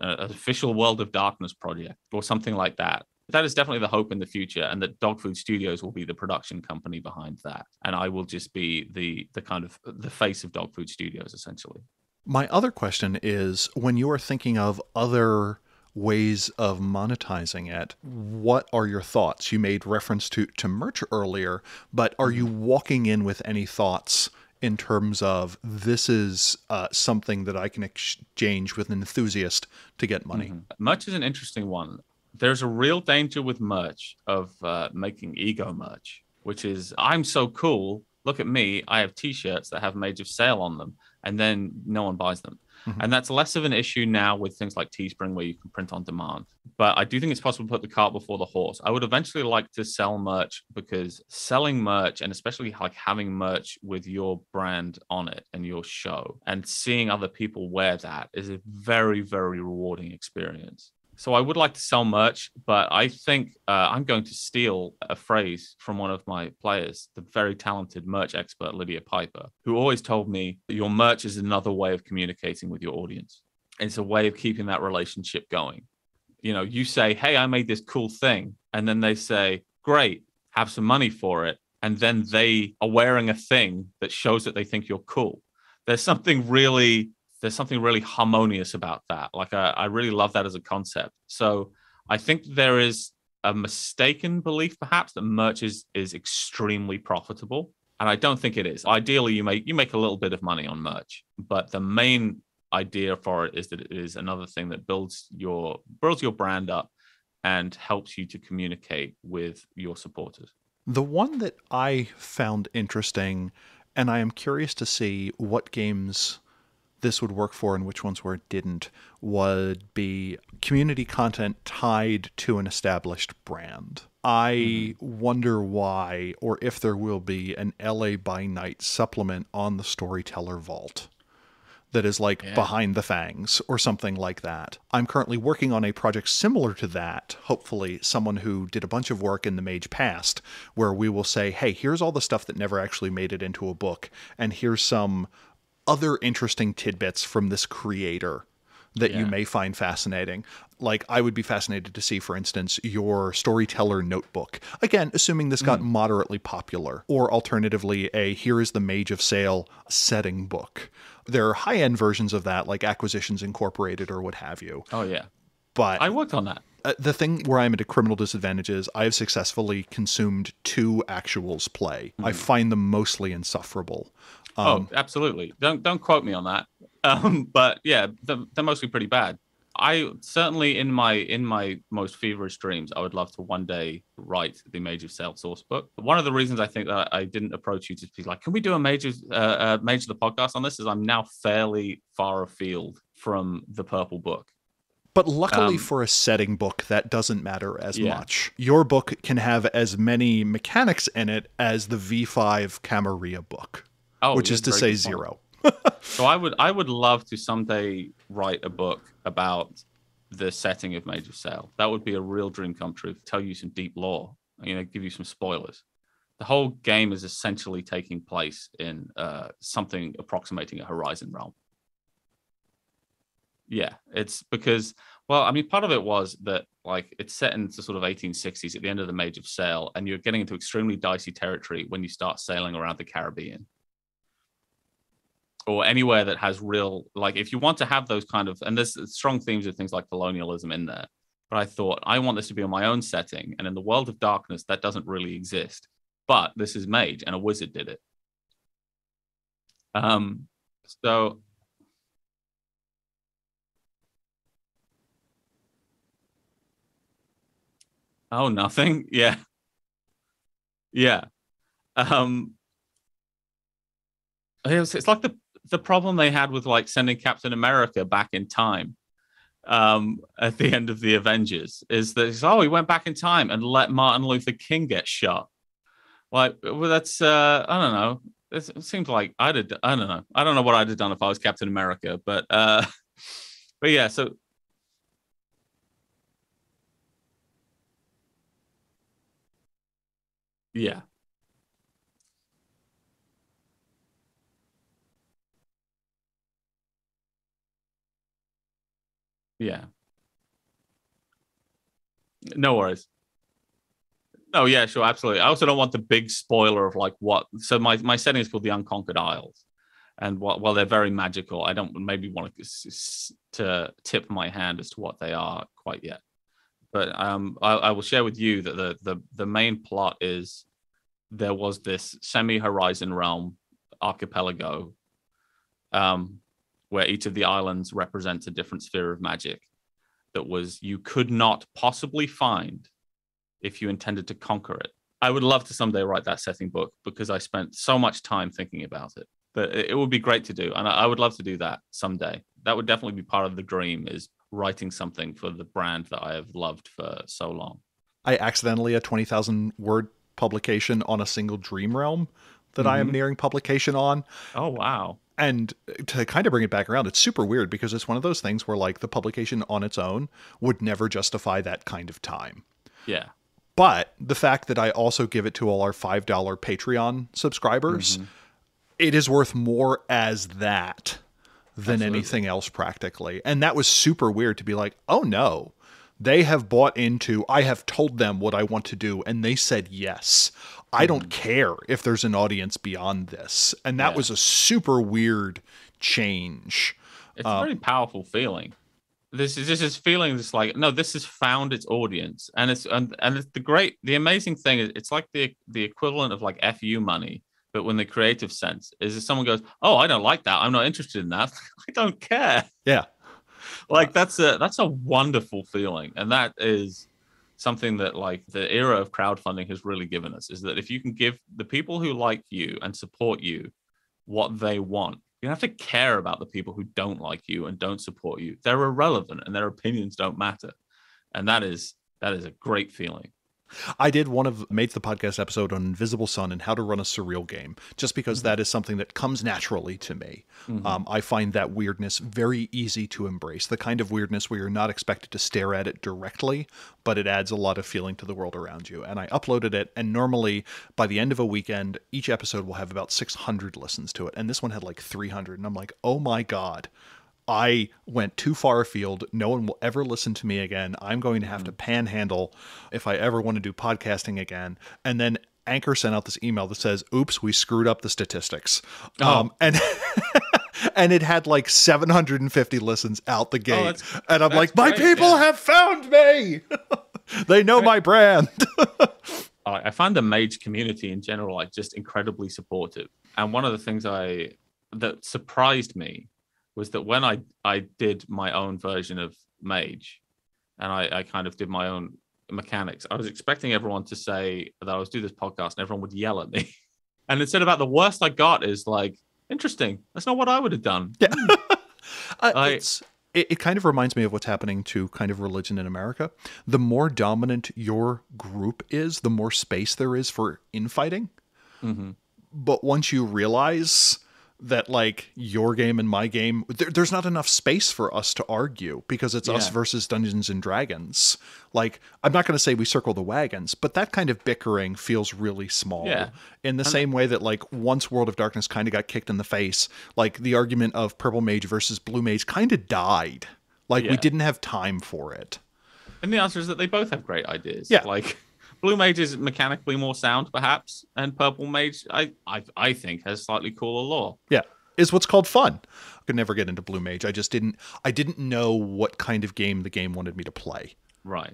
S2: official World of Darkness project or something like that? That is definitely the hope in the future, and that Dog Food Studios will be the production company behind that, and I will just be the kind of the face of Dog Food Studios, essentially.
S1: My other question is, when you are thinking of other ways of monetizing it. What are your thoughts? You made reference to merch earlier, but are you walking in with any thoughts in terms of this is something that I can exchange with an enthusiast to get money?
S2: Merch is an interesting one. There's a real danger with merch of making ego merch, which is, I'm so cool. Look at me. I have T-shirts that have Mage of Sale on them, and then no one buys them. And that's less of an issue now with things like Teespring, where you can print on demand. But I do think it's possible to put the cart before the horse. I would eventually like to sell merch, because selling merch, and especially like having merch with your brand on it and your show, and seeing other people wear that, is a very, very rewarding experience. So I would like to sell merch, but I think I'm going to steal a phrase from one of my players, the very talented merch expert, Lydia Piper, who always told me that your merch is another way of communicating with your audience. It's a way of keeping that relationship going. You know, you say, hey, I made this cool thing. And then they say, great, have some money for it. And then they are wearing a thing that shows that they think you're cool. There's something really harmonious about that. Like, I really love that as a concept. So I think there is a mistaken belief, perhaps, that merch is extremely profitable. And I don't think it is. Ideally, you make a little bit of money on merch, but the main idea for it is that it is another thing that builds your brand up and helps you to communicate with your supporters.
S1: The one that I found interesting, and I am curious to see what games this would work for and which ones where it didn't, would be community content tied to an established brand. I wonder why, or if there will be, an LA by Night supplement on the Storyteller vault that is like Behind the Fangs or something like that. I'm currently working on a project similar to that, hopefully someone who did a bunch of work in the Mage past, where we will say, hey, here's all the stuff that never actually made it into a book, and here's some other interesting tidbits from this creator that you may find fascinating. Like, I would be fascinated to see, for instance, your Storyteller notebook. Again, assuming this got moderately popular. Or alternatively, here is the Mage of Sale setting book. There are high-end versions of that, like Acquisitions Incorporated or what have you.
S2: Oh, yeah.
S1: But
S2: I worked on that.
S1: The thing where I'm at a criminal disadvantage is I have successfully consumed 2 actuals play. I find them mostly insufferable.
S2: Absolutely. Don't quote me on that. But yeah, they're mostly pretty bad. I certainly, in my most feverish dreams, I would love to one day write the Mage of Sale source book. One of the reasons I think that I didn't approach you to be like, can we do a Mage of the podcast on this, is I'm now fairly far afield from the purple book.
S1: But luckily for a setting book, that doesn't matter as much. Your book can have as many mechanics in it as the V5 Camarilla book, which is to say 0.
S2: So I would love to someday write a book about the setting of Mage of Sale. That would be a real dream come true. Tell you some deep lore, give you some spoilers. The whole game is essentially taking place in something approximating a Horizon realm. Yeah, it's because, well, I mean, part of it was that, like, it's set into sort of 1860s at the end of the Mage of Sale, and you're getting into extremely dicey territory when you start sailing around the Caribbean. Or anywhere that has real, like, if you want to have those kind of, and there's strong themes of things like colonialism in there, but I thought, I want this to be on my own setting, and in the world of darkness, that doesn't really exist. But this is Mage, and a wizard did it. So... Oh, nothing? Yeah. Yeah. It's like the problem they had with, like, sending Captain America back in time at the end of the Avengers, is that he went back in time and let Martin Luther King get shot. Like, well, that's I don't know. It seems like I don't know. I don't know what I'd have done if I was Captain America, but yeah, so yeah. Yeah. No worries. No, yeah, sure, absolutely. I also don't want the big spoiler of, like, what. So my setting is called the Unconquered Isles, And while they're very magical, I don't maybe want to tip my hand as to what they are quite yet. But I will share with you that the main plot is there was this semi-horizon realm archipelago where each of the islands represents a different sphere of magic that you could not possibly find if you intended to conquer it. I would love to someday write that setting book because I spent so much time thinking about it. But it would be great to do. And I would love to do that someday. That would definitely be part of the dream, is writing something for the brand that I have loved for so long.
S1: I accidentally a 20,000 word publication on a single dream realm that I am nearing publication on.
S2: Oh, wow.
S1: And to kind of bring it back around, it's super weird because it's one of those things where like the publication on its own would never justify that kind of time.
S2: Yeah.
S1: But the fact that I also give it to all our $5 Patreon subscribers, it is worth more as that than anything else practically. And that was super weird to be like, oh no, they have bought into, I have told them what I want to do and they said yes. I don't care if there's an audience beyond this. And that was a super weird change.
S2: It's a very powerful feeling. This is just this feeling that's like, no, this has found its audience. And it's the amazing thing is it's like the equivalent of like FU money, but when the creative sense is if someone goes, oh, I don't like that, I'm not interested in that, I don't care.
S1: Yeah.
S2: Like that's a wonderful feeling. And that is something that like the era of crowdfunding has really given us, is that if you can give the people who like you and support you what they want, you don't have to care about the people who don't like you and don't support you. They're irrelevant and their opinions don't matter. And that is a great feeling.
S1: I did one of Mage the Podcast episode on Invisible Sun and how to run a surreal game, just because that is something that comes naturally to me. I find that weirdness very easy to embrace, the kind of weirdness where you're not expected to stare at it directly, but it adds a lot of feeling to the world around you. And I uploaded it, and normally by the end of a weekend, each episode will have about 600 listens to it. And this one had like 300. And I'm like, oh my God. I went too far afield. No one will ever listen to me again. I'm going to have to panhandle if I ever want to do podcasting again. And then Anchor sent out this email that says, oops, we screwed up the statistics. And and it had like 750 listens out the gate. And I'm like, my people have found me. They know my brand.
S2: I find the Mage community in general like just incredibly supportive. And one of the things that surprised me was that when I did my own version of Mage and I kind of did my own mechanics, I was expecting everyone to say that I was doing this podcast and everyone would yell at me. And instead about the worst I got is like, interesting. That's not what I would have done.
S1: Yeah. It kind of reminds me of what's happening to kind of religion in America. The more dominant your group is, the more space there is for infighting. But once you realize that like your game and my game, there's not enough space for us to argue because it's us versus Dungeons and Dragons. Like, I'm not going to say we circle the wagons, but that kind of bickering feels really small. In the same way that like once World of Darkness kind of got kicked in the face, like the argument of Purple Mage versus Blue Mage kind of died. Like we didn't have time for it.
S2: And the answer is that they both have great ideas.
S1: Yeah.
S2: Like Blue Mage is mechanically more sound, perhaps, and Purple Mage, I think, has slightly cooler lore.
S1: Yeah, is what's called fun. I could never get into Blue Mage. I didn't know what kind of game the game wanted me to play.
S2: Right.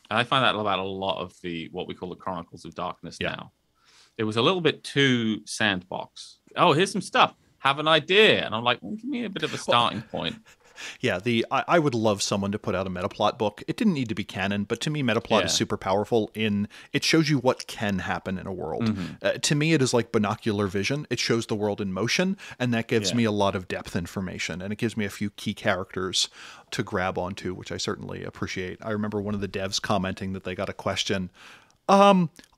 S2: And I find that about a lot of what we call the Chronicles of Darkness now. It was a little bit too sandbox. Oh, here's some stuff. Have an idea. And I'm like, well, give me a bit of a starting point.
S1: Yeah, I would love someone to put out a Metaplot book. It didn't need to be canon, but to me, Metaplot is super powerful in it shows you what can happen in a world. To me, it is like binocular vision. It shows the world in motion, and that gives me a lot of depth information, and it gives me a few key characters to grab onto, which I certainly appreciate. I remember one of the devs commenting that they got a question.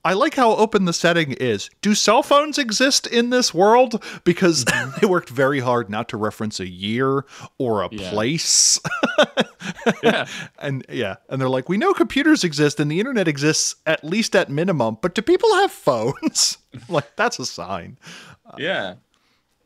S1: I like how open the setting is. Do cell phones exist in this world? Because they worked very hard not to reference a year or a place. And they're like, we know computers exist and the internet exists at least at minimum, but do people have phones? Like, that's a sign.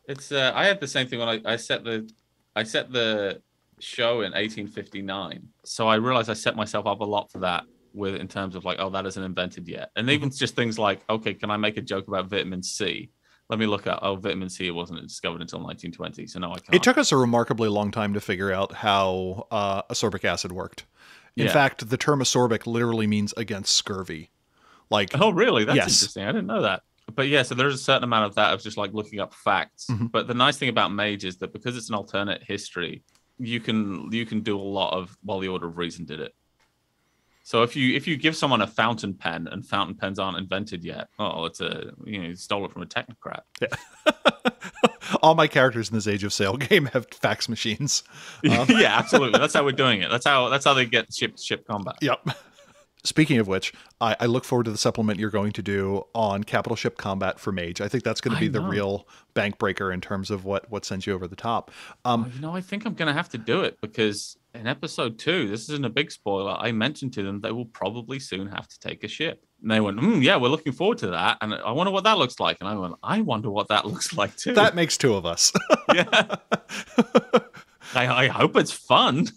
S2: It's I had the same thing when I set the show in 1859. So I realized I set myself up a lot for that. In terms of like, oh, that isn't invented yet. And even just things like, okay, can I make a joke about vitamin C? Let me look at, vitamin C wasn't discovered until 1920, so no, I can't.
S1: It took us a remarkably long time to figure out how ascorbic acid worked. In fact, the term ascorbic literally means against scurvy. Like,
S2: oh, really? That's
S1: yes.
S2: interesting. I didn't know that. But yeah, so there's a certain amount of that of just like looking up facts.
S1: Mhm.
S2: But the nice thing about Mage is that because it's an alternate history, you can do a lot of, well, the Order of Reason did it. So if you give someone a fountain pen and fountain pens aren't invented yet, it's you stole it from a technocrat.
S1: Yeah. All my characters in this Age of Sail game have fax machines.
S2: Yeah, absolutely. That's how we're doing it. That's how they get ship combat.
S1: Yep. Speaking of which, I look forward to the supplement you're going to do on capital ship combat for Mage. I think that's going to be the real bank breaker in terms of what sends you over the top.
S2: I think I'm going to have to do it because in episode 2, this isn't a big spoiler, I mentioned to them they will probably soon have to take a ship. And they went, yeah, we're looking forward to that. And I wonder what that looks like. And I went, I wonder what that looks like too.
S1: That makes 2 of us.
S2: Yeah. I hope it's fun.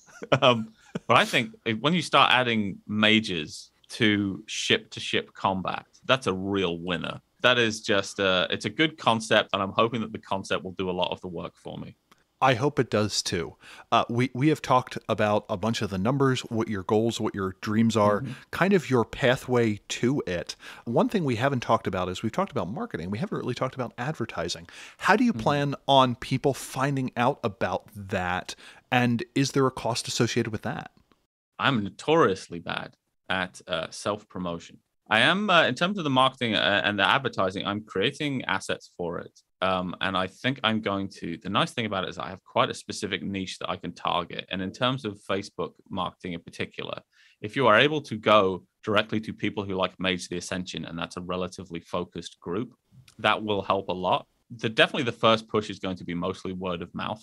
S2: But I think when you start adding mages to ship combat, that's a real winner. That is just it's a good concept, and I'm hoping that the concept will do a lot of the work for me.
S1: I hope it does too. We have talked about a bunch of the numbers, what your goals, what your dreams are, kind of your pathway to it. One thing we haven't talked about is we've talked about marketing. We haven't really talked about advertising. How do you plan on people finding out about that? And is there a cost associated with that?
S2: I'm notoriously bad at self-promotion. I am, in terms of the marketing and the advertising, I'm creating assets for it. And I think I'm going to, the nice thing about it is I have quite a specific niche that I can target. And in terms of Facebook marketing in particular, if you are able to go directly to people who like Mage the Ascension, and that's a relatively focused group, that will help a lot. Definitely the first push is going to be mostly word of mouth.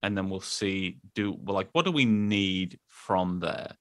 S2: And then we'll see, what do we need from there?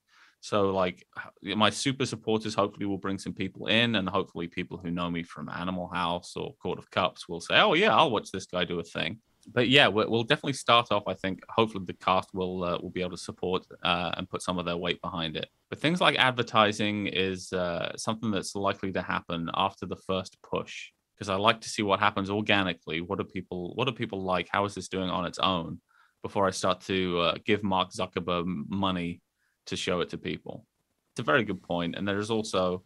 S2: So like my super supporters hopefully will bring some people in, and hopefully people who know me from Animal House or Court of Cups will say, oh yeah, I'll watch this guy do a thing. But yeah, we'll definitely start off. I think hopefully the cast will be able to support and put some of their weight behind it. But things like advertising is something that's likely to happen after the first push, because I like to see what happens organically. What do people like? How is this doing on its own? Before I start to give Mark Zuckerberg money to show it to people. It's a very good point. And there's also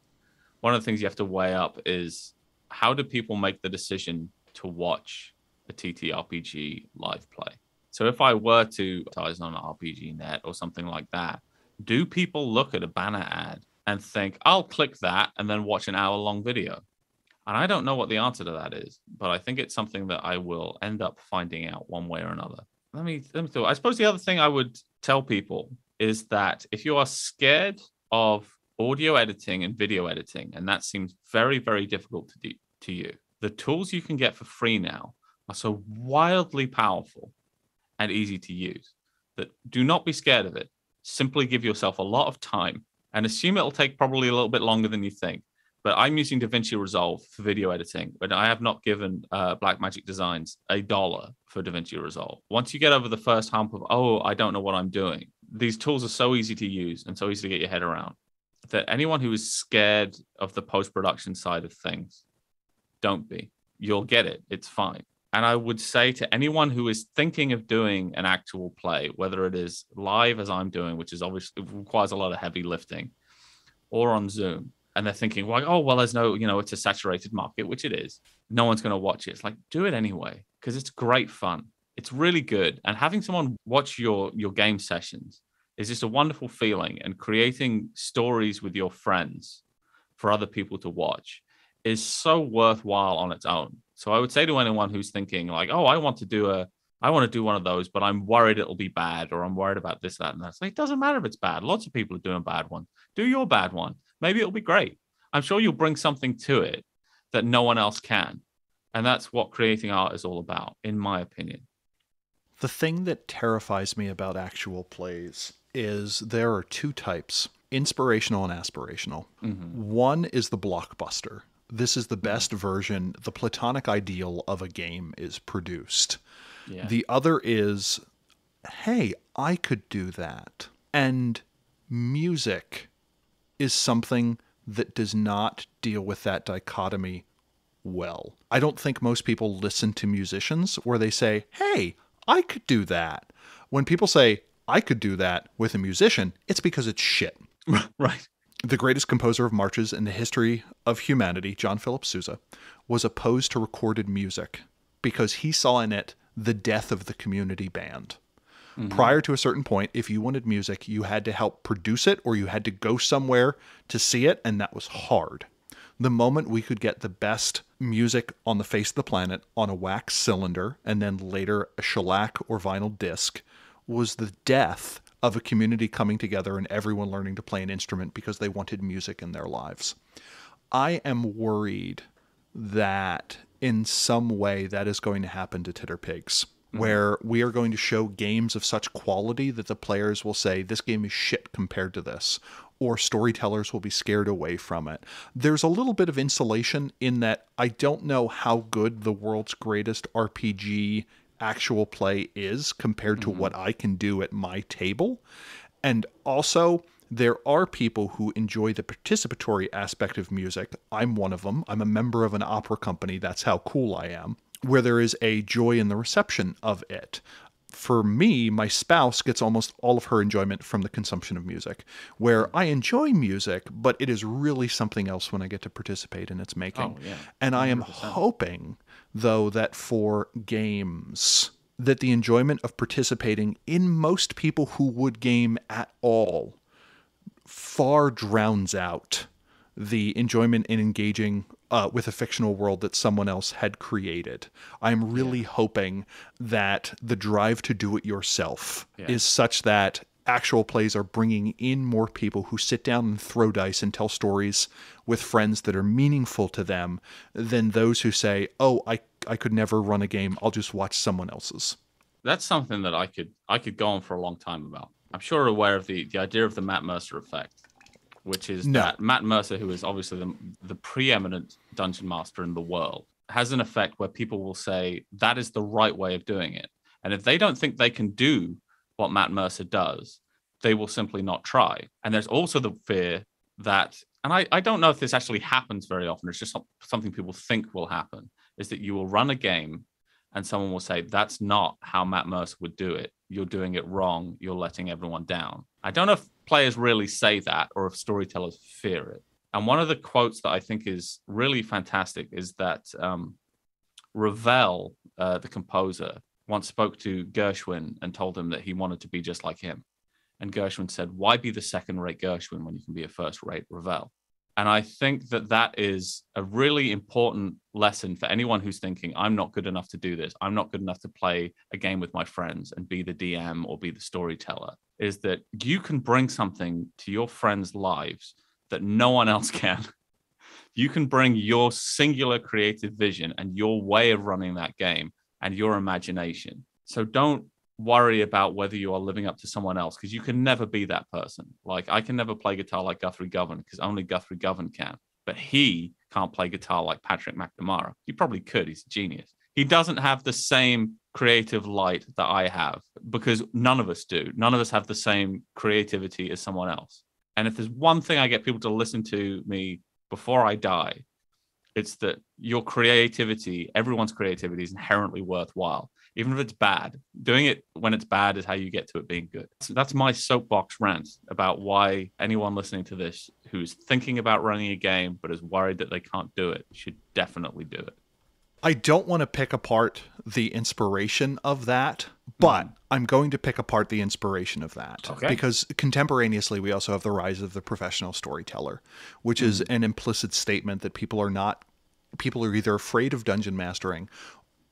S2: one of the things you have to weigh up is how do people make the decision to watch a TTRPG live play? So if I were to advertise on RPG.net or something like that, do people look at a banner ad and think, I'll click that and then watch an hour-long video? And I don't know what the answer to that is, but I think it's something that I will end up finding out one way or another. Let me think. I suppose the other thing I would tell people is that if you are scared of audio editing and video editing, and that seems very, very difficult to do to you, the tools you can get for free now are so wildly powerful and easy to use that do not be scared of it. Simply give yourself a lot of time and assume it'll take probably a little bit longer than you think. But I'm using DaVinci Resolve for video editing, but I have not given Blackmagic Designs $1 for DaVinci Resolve. Once you get over the first hump of, I don't know what I'm doing, these tools are so easy to use and so easy to get your head around that anyone who is scared of the post-production side of things, don't be. You'll get it. It's fine. And I would say to anyone who is thinking of doing an actual play, whether it is live as I'm doing, which is obviously requires a lot of heavy lifting, or on Zoom, and they're thinking, there's no, it's a saturated market, which it is. No one's going to watch it. It's like, do it anyway, because it's great fun. It's really good. And having someone watch your game sessions is just a wonderful feeling. And creating stories with your friends for other people to watch is so worthwhile on its own. So I would say to anyone who's thinking like, I want to do one of those, but I'm worried it'll be bad, or I'm worried about this, that, and that. It's like, it doesn't matter if it's bad. Lots of people are doing bad ones. Do your bad one. Maybe it'll be great. I'm sure you'll bring something to it that no one else can. And that's what creating art is all about, in my opinion.
S1: The thing that terrifies me about actual plays is there are 2 types, inspirational and aspirational. Mm-hmm. One is the blockbuster. This is the best version, the platonic ideal of a game is produced. Yeah. The other is, hey, I could do that. And music is something that does not deal with that dichotomy well. I don't think most people listen to musicians where they say, hey, I could do that. When people say, I could do that with a musician, it's because it's shit.
S2: Right.
S1: The greatest composer of marches in the history of humanity, John Philip Sousa, was opposed to recorded music because he saw in it the death of the community band. Mm-hmm. Prior to a certain point, if you wanted music, you had to help produce it or you had to go somewhere to see it, and that was hard. The moment we could get the best music on the face of the planet on a wax cylinder and then later a shellac or vinyl disc was the death of a community coming together and everyone learning to play an instrument because they wanted music in their lives. I am worried that in some way that is going to happen to Titter Pigs, where we are going to show games of such quality that the players will say, this game is shit compared to this, or storytellers will be scared away from it. There's a little bit of insulation in that I don't know how good the world's greatest RPG actual play is compared to what I can do at my table. And also, there are people who enjoy the participatory aspect of music. I'm one of them. I'm a member of an opera company. That's how cool I am, where there is a joy in the reception of it. For me, my spouse gets almost all of her enjoyment from the consumption of music, where I enjoy music, but it is really something else when I get to participate in its making.
S2: Oh, yeah.
S1: And I am hoping, though, that for games, that the enjoyment of participating in most people who would game at all far drowns out the enjoyment in engaging with a fictional world that someone else had created. I'm really hoping that the drive to do it yourself is such that actual plays are bringing in more people who sit down and throw dice and tell stories with friends that are meaningful to them than those who say, oh, I could never run a game. I'll just watch someone else's.
S2: That's something that I could go on for a long time about. I'm sure you're aware of the idea of the Matt Mercer effect, which is that Matt Mercer, who is obviously the preeminent dungeon master in the world, has an effect where people will say that is the right way of doing it. And if they don't think they can do what Matt Mercer does, they will simply not try. And there's also the fear that, and I don't know if this actually happens very often, it's just something people think will happen, is that you will run a game and someone will say, that's not how Matt Mercer would do it. You're doing it wrong. You're letting everyone down. I don't know if players really say that or if storytellers fear it. And one of the quotes that I think is really fantastic is that Ravel, the composer, once spoke to Gershwin and told him that he wanted to be just like him. And Gershwin said, why be the second-rate Gershwin when you can be a first-rate Ravel? And I think that that is a really important lesson for anyone who's thinking, I'm not good enough to do this. I'm not good enough to play a game with my friends and be the DM or be the storyteller, is that you can bring something to your friends' lives that no one else can. You can bring your singular creative vision and your way of running that game and your imagination. So don't worry about whether you are living up to someone else, because you can never be that person. Like, I can never play guitar like Guthrie Govan because only Guthrie Govan can, but he can't play guitar like Patrick McNamara. He probably could. He's a genius. He doesn't have the same creative light that I have, because none of us do. None of us have the same creativity as someone else. And if there's one thing I get people to listen to me before I die, it's that your creativity, everyone's creativity, is inherently worthwhile. Even if it's bad, doing it when it's bad is how you get to it being good. So that's my soapbox rant about why anyone listening to this who's thinking about running a game but is worried that they can't do it should definitely do it.
S1: I don't want to pick apart the inspiration of that, but I'm going to pick apart the inspiration of that.
S2: Okay.
S1: Because contemporaneously, we also have the rise of the professional storyteller, which is an implicit statement that people are either afraid of dungeon mastering,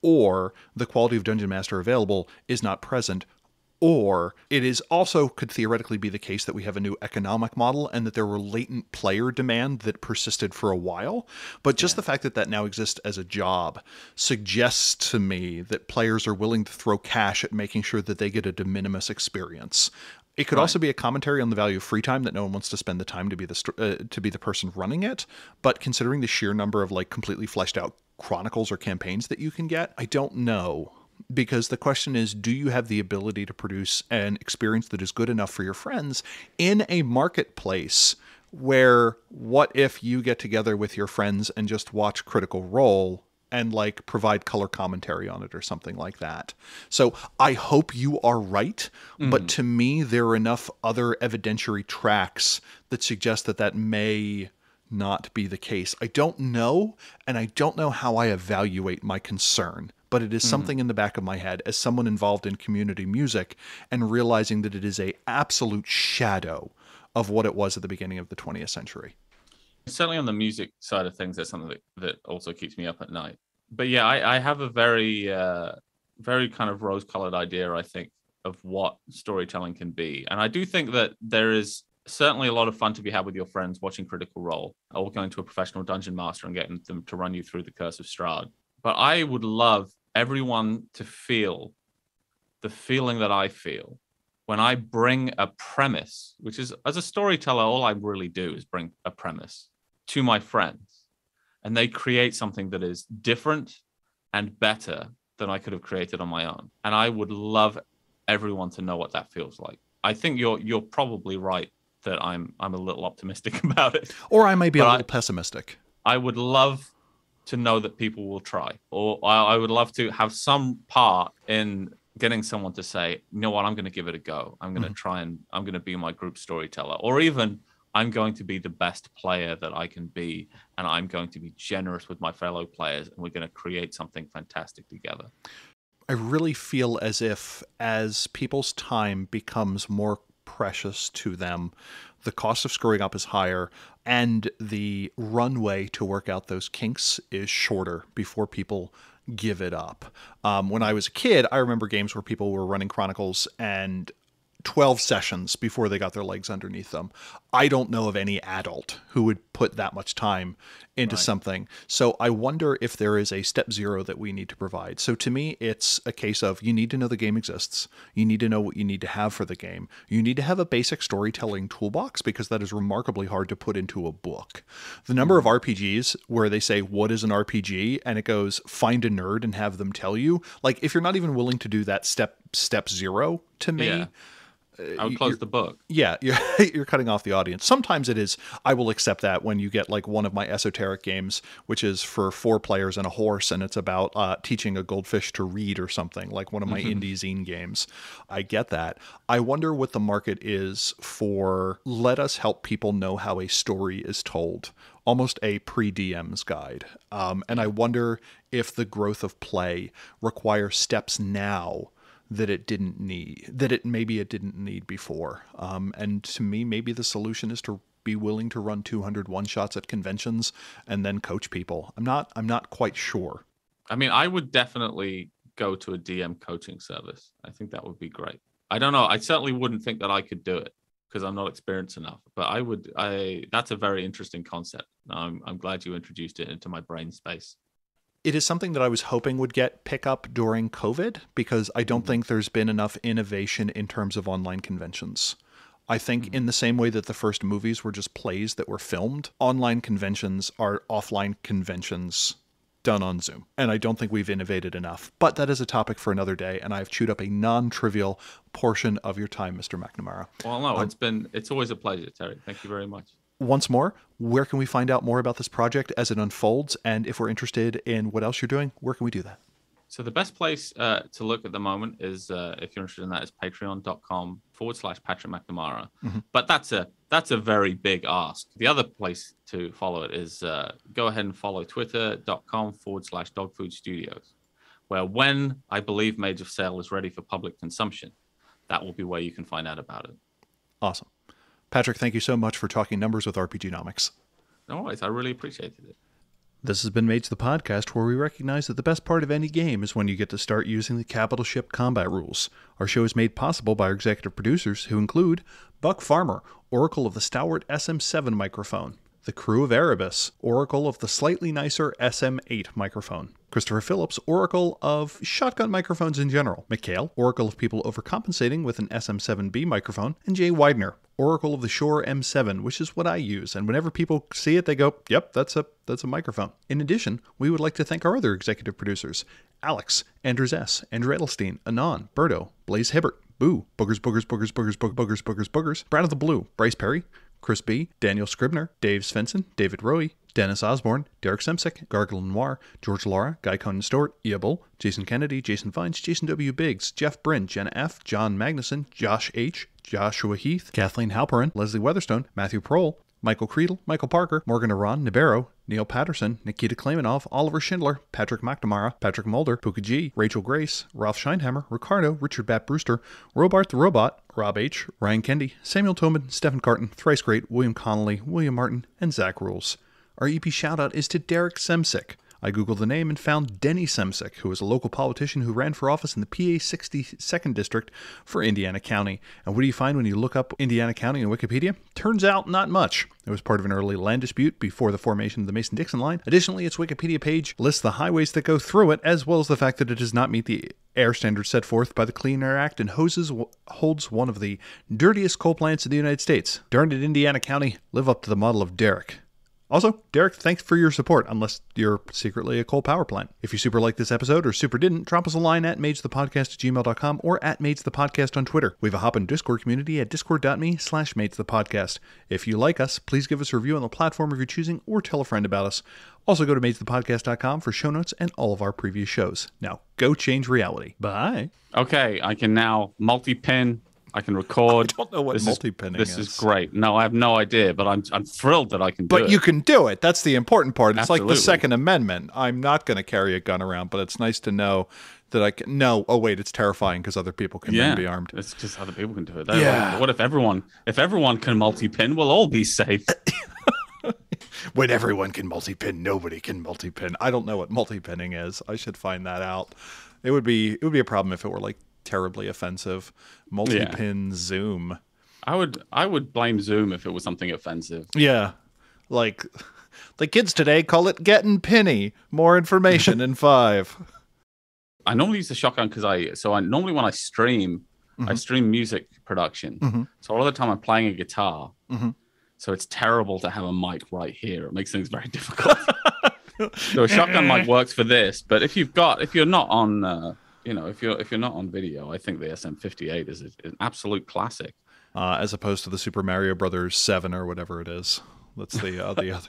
S1: or the quality of dungeon master available is not present, or it is also could theoretically be the case that we have a new economic model and that there were latent player demand that persisted for a while. But just the fact that that now exists as a job suggests to me that players are willing to throw cash at making sure that they get a de minimis experience. It could also be a commentary on the value of free time, that no one wants to spend the time to be the person running it. But considering the sheer number of like completely fleshed out chronicles or campaigns that you can get, I don't know. Because the question is, do you have the ability to produce an experience that is good enough for your friends in a marketplace where what if you get together with your friends and just watch Critical Role and like provide color commentary on it or something like that. So I hope you are right, but to me, there are enough other evidentiary tracks that suggest that that may not be the case. I don't know, and I don't know how I evaluate my concern, but it is something in the back of my head as someone involved in community music and realizing that it is a absolute shadow of what it was at the beginning of the 20th century.
S2: Certainly on the music side of things, that's something that also keeps me up at night. But yeah, I have a very, very kind of rose-colored idea, I think, of what storytelling can be. And I do think that there is certainly a lot of fun to be had with your friends watching Critical Role or going to a professional dungeon master and getting them to run you through the Curse of Strahd. But I would love everyone to feel the feeling that I feel when I bring a premise, which is, as a storyteller, all I really do is bring a premise to my friends, and they create something that is different and better than I could have created on my own. And I would love everyone to know what that feels like. I think you're probably right that I'm a little optimistic about it.
S1: Or I might be a little pessimistic.
S2: I would love to know that people will try, or I would love to have some part in getting someone to say, you know what, I'm going to give it a go. I'm going to try and I'm going to be my group storyteller, or even I'm going to be the best player that I can be, and I'm going to be generous with my fellow players, and we're going to create something fantastic together.
S1: I really feel as if as people's time becomes more precious to them, the cost of screwing up is higher, and the runway to work out those kinks is shorter before people give it up. When I was a kid, I remember games where people were running Chronicles and 12 sessions before they got their legs underneath them. I don't know of any adult who would put that much time into something. So I wonder if there is a step zero that we need to provide. So to me, it's a case of you need to know the game exists. You need to know what you need to have for the game. You need to have a basic storytelling toolbox, because that is remarkably hard to put into a book. The number of RPGs where they say, what is an RPG? And it goes, find a nerd and have them tell you. Like, if you're not even willing to do that step zero, to me,
S2: I would close the book.
S1: Yeah, you're cutting off the audience. Sometimes it is, I will accept that when you get like one of my esoteric games, which is for 4 players and a horse, and it's about teaching a goldfish to read or something, like one of my indie zine games. I get that. I wonder what the market is for let us help people know how a story is told. Almost a pre-DM's guide. And I wonder if the growth of play requires steps now that it didn't need, maybe it didn't need before. And to me, maybe the solution is to be willing to run 200 one-shots at conventions and then coach people. I'm not quite sure.
S2: I mean, I would definitely go to a DM coaching service. I think that would be great. I don't know. I certainly wouldn't think that I could do it because I'm not experienced enough, but that's a very interesting concept. I'm glad you introduced it into my brain space.
S1: It is something that I was hoping would get pick up during COVID, because I don't think there's been enough innovation in terms of online conventions. I think in the same way that the first movies were just plays that were filmed, online conventions are offline conventions done on Zoom. And I don't think we've innovated enough. But that is a topic for another day, and I've chewed up a non-trivial portion of your time, Mr. McNamara.
S2: Well, no, it's always a pleasure, Terry. Thank you very much.
S1: Once more, where can we find out more about this project as it unfolds? And if we're interested in what else you're doing, where can we do that?
S2: So the best place to look at the moment is, if you're interested in that, is patreon.com/Patrick McNamara. But that's a very big ask. The other place to follow it is go ahead and follow twitter.com/dogfoodstudios, where when I believe Mage of Sail is ready for public consumption, that will be where you can find out about it.
S1: Awesome. Patrick, thank you so much for talking numbers with RPGnomics.
S2: No worries. I really appreciated it.
S1: This has been Mage the Podcast, where we recognize that the best part of any game is when you get to start using the capital ship combat rules. Our show is made possible by our executive producers, who include Buck Farmer, Oracle of the stalwart SM7 microphone; the crew of Erebus, Oracle of the slightly nicer SM8 microphone; Christopher Phillips, Oracle of shotgun microphones in general; Mikhail, Oracle of people overcompensating with an SM7B microphone; and Jay Widener, Oracle of the Shure M7, which is what I use, and whenever people see it, they go, yep, that's a microphone. In addition, we would like to thank our other executive producers: Alex, Andrews S., Andrew Edelstein, Anon, Berto, Blaze Hibbert, Boo, Boogers, Brad of the Blue, Bryce Perry, Chris B., Daniel Scribner, Dave Svensson, David Rowe, Dennis Osborne, Derek Semsick, Gargle Noir, George Lara, Guy Conan Stewart, Ia Bull, Jason Kennedy, Jason Vines, Jason W. Biggs, Jeff Bryn, Jenna F., John Magnuson, Josh H., Joshua Heath, Kathleen Halperin, Leslie Weatherstone, Matthew Prohl, Michael Creedle, Michael Parker, Morgan Aron, Nibero, Neil Patterson, Nikita Klamenov, Oliver Schindler, Patrick McNamara, Patrick Mulder, Puka G, Rachel Grace, Ralph Scheinhammer, Ricardo, Richard Bat Brewster, Robart the Robot, Rob H., Ryan Kendi, Samuel Tobin, Stephen Carton, Thrice Great, William Connolly, William Martin, and Zach Rules. Our EP shoutout is to Derek Semsick. I googled the name and found Denny Semsick, who is a local politician who ran for office in the PA 62nd District for Indiana County. And what do you find when you look up Indiana County in Wikipedia? Turns out not much. It was part of an early land dispute before the formation of the Mason-Dixon line. Additionally, its Wikipedia page lists the highways that go through it, as well as the fact that it does not meet the air standards set forth by the Clean Air Act and holds one of the dirtiest coal plants in the United States. Darn it, Indiana County, live up to the model of Derek. Also, Derek, thanks for your support, unless you're secretly a coal power plant. If you super liked this episode or super didn't, drop us a line at magethepodcast@gmail.com or at magethepodcast on Twitter. We have a hop-in Discord community at discord.me/magethepodcast. If you like us, please give us a review on the platform of your choosing or tell a friend about us. Also, go to magethepodcast.com for show notes and all of our previous shows. Now, go change reality. Bye.
S2: Okay, I can now multi-pin. I can record.
S1: I don't know what multi-pinning is.
S2: This is great. No, I have no idea, but I'm thrilled that I can do it.
S1: But you can do it. That's the important part. It's
S2: Absolutely.
S1: like the Second Amendment. I'm not going to carry a gun around, but it's nice to know that I can. No, oh wait, it's terrifying because other people can then be armed.
S2: It's just other people can do it. What if everyone can multi-pin? We'll all be safe.
S1: When everyone can multi-pin, nobody can multi-pin. I don't know what multi-pinning is. I should find that out. It would be a problem if it were like terribly offensive. Multi-pin Zoom.
S2: I would blame Zoom if it was something offensive.
S1: Yeah. Like the kids today call it getting pinny. More information in 5.
S2: I normally use the shotgun because I normally when I stream, I stream music production. So a lot of the time I'm playing a guitar. So it's terrible to have a mic right here. It makes things very difficult. So a shotgun mic works for this, but if you're not on if you're not on video, I think the SM58 is an absolute classic.
S1: As opposed to the Super Mario Brothers 7 or whatever it is. That's the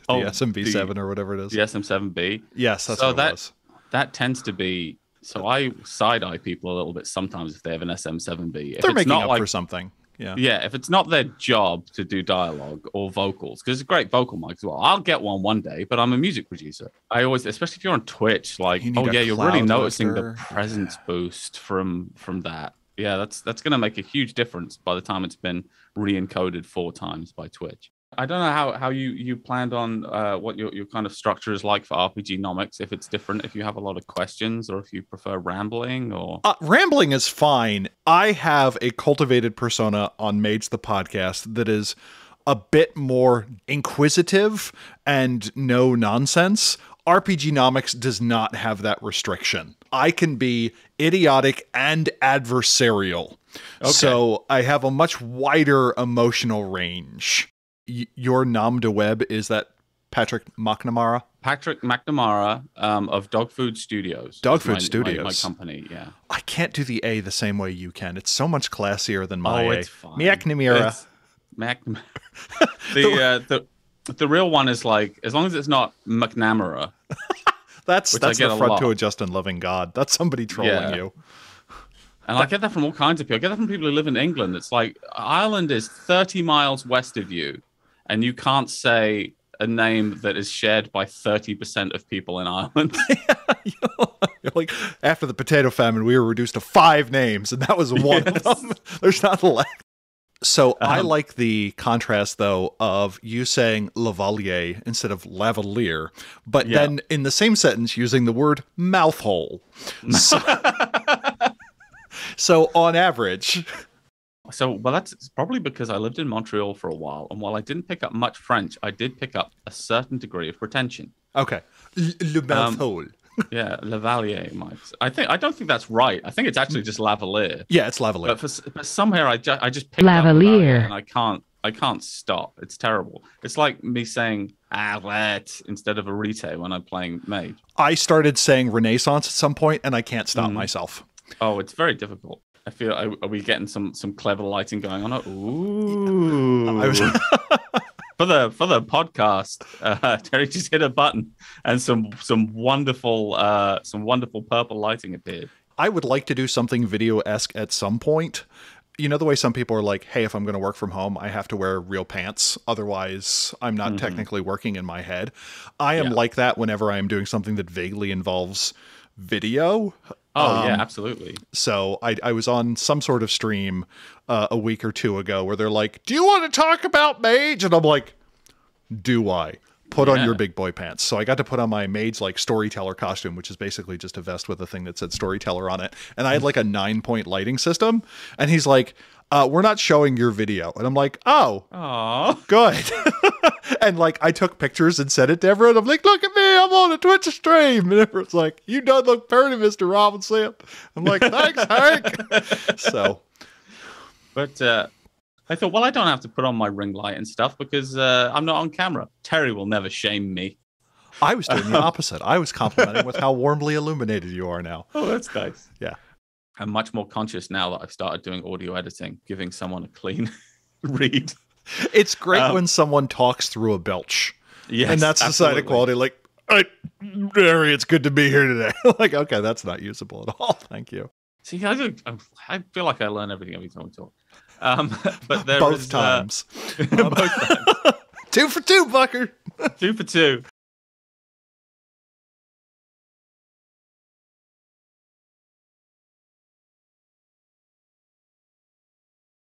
S1: SMB7 or whatever it is.
S2: The SM7B.
S1: Yes, that's what it was.
S2: That tends to be. So I side-eye people a little bit sometimes if they have an SM7B.
S1: They're making up for something.
S2: Yeah, if it's not their job to do dialogue or vocals, because it's a great vocal mic as well. I'll get one day, but I'm a music producer. I always, especially if you're on Twitch, like, you're really noticing the presence boost from that. Yeah, that's going to make a huge difference by the time it's been re-encoded 4 times by Twitch. I don't know how you planned on what your kind of structure is like for RPGnomics, if it's different, if you have a lot of questions or if you prefer rambling or...
S1: Rambling is fine. I have a cultivated persona on Mage the Podcast that is a bit more inquisitive and no nonsense. RPGnomics does not have that restriction. I can be idiotic and adversarial. Okay. So I have a much wider emotional range. Your nom de web is that Patrick McNamara?
S2: Patrick McNamara of Dog Food Studios.
S1: Dog Food Studios.
S2: My company, yeah.
S1: I can't do the A the same way you can. It's so much classier than my A.
S2: It's fine.
S1: McNamara.
S2: The real one is like, as long as it's not McNamara.
S1: that's the front to a just and loving God. That's somebody trolling you.
S2: And I get that from all kinds of people. I get that from people who live in England. It's like, Ireland is 30 miles west of you, and you can't say a name that is shared by 30% of people in Ireland.
S1: You're like, after the potato famine, we were reduced to 5 names, and that was one of them. There's not left. So I like the contrast, though, of you saying lavalier instead of lavalier, but then in the same sentence using the word mouthhole. So on average...
S2: that's probably because I lived in Montreal for a while, and while I didn't pick up much French, I did pick up a certain degree of pretension.
S1: Okay. Le mouthhole.
S2: Yeah, lavalier, Mike. I don't think that's right. I think it's actually just lavalier.
S1: Yeah, it's lavalier.
S2: But somewhere I just picked lavalier, up and I can't stop. It's terrible. It's like me saying arrête instead of arete when I'm playing Mage.
S1: I started saying Renaissance at some point, and I can't stop myself.
S2: Oh, it's very difficult. I feel, are we getting some clever lighting going on? Ooh. for the podcast, Terry just hit a button and some wonderful purple lighting appeared.
S1: I would like to do something video-esque at some point. You know the way some people are like, hey, if I'm going to work from home, I have to wear real pants. Otherwise, I'm not technically working in my head. I am like that whenever I am doing something that vaguely involves video.
S2: Oh, yeah, absolutely.
S1: So I was on some sort of stream a week or two ago where they're like, do you want to talk about Mage? And I'm like, do I? Put on your big boy pants. So I got to put on my Mage like Storyteller costume, which is basically just a vest with a thing that said Storyteller on it. And I had like a 9-point lighting system. And he's like, we're not showing your video. And I'm like, oh,
S2: aww,
S1: good. And like I took pictures and sent it to everyone. I'm like, look at me, I'm on a Twitch stream. And everyone's like, you done look pretty, Mr. Robinson. I'm like, thanks, Hank. So,
S2: but I thought, well, I don't have to put on my ring light and stuff because I'm not on camera. Terry will never shame me.
S1: I was doing the opposite. I was complimenting with how warmly illuminated you are now.
S2: Oh, that's nice.
S1: Yeah.
S2: I'm much more conscious now that I've started doing audio editing, giving someone a clean read.
S1: It's great when someone talks through a belch.
S2: Yes,
S1: and that's the side of quality. Like, Terry, it's good to be here today. Like, okay, that's not usable at all. Thank you.
S2: See, I feel like I learn everything every time we talk. But there
S1: both
S2: is,
S1: times.
S2: both times.
S1: 2 for 2, Bucker.
S2: 2 for 2.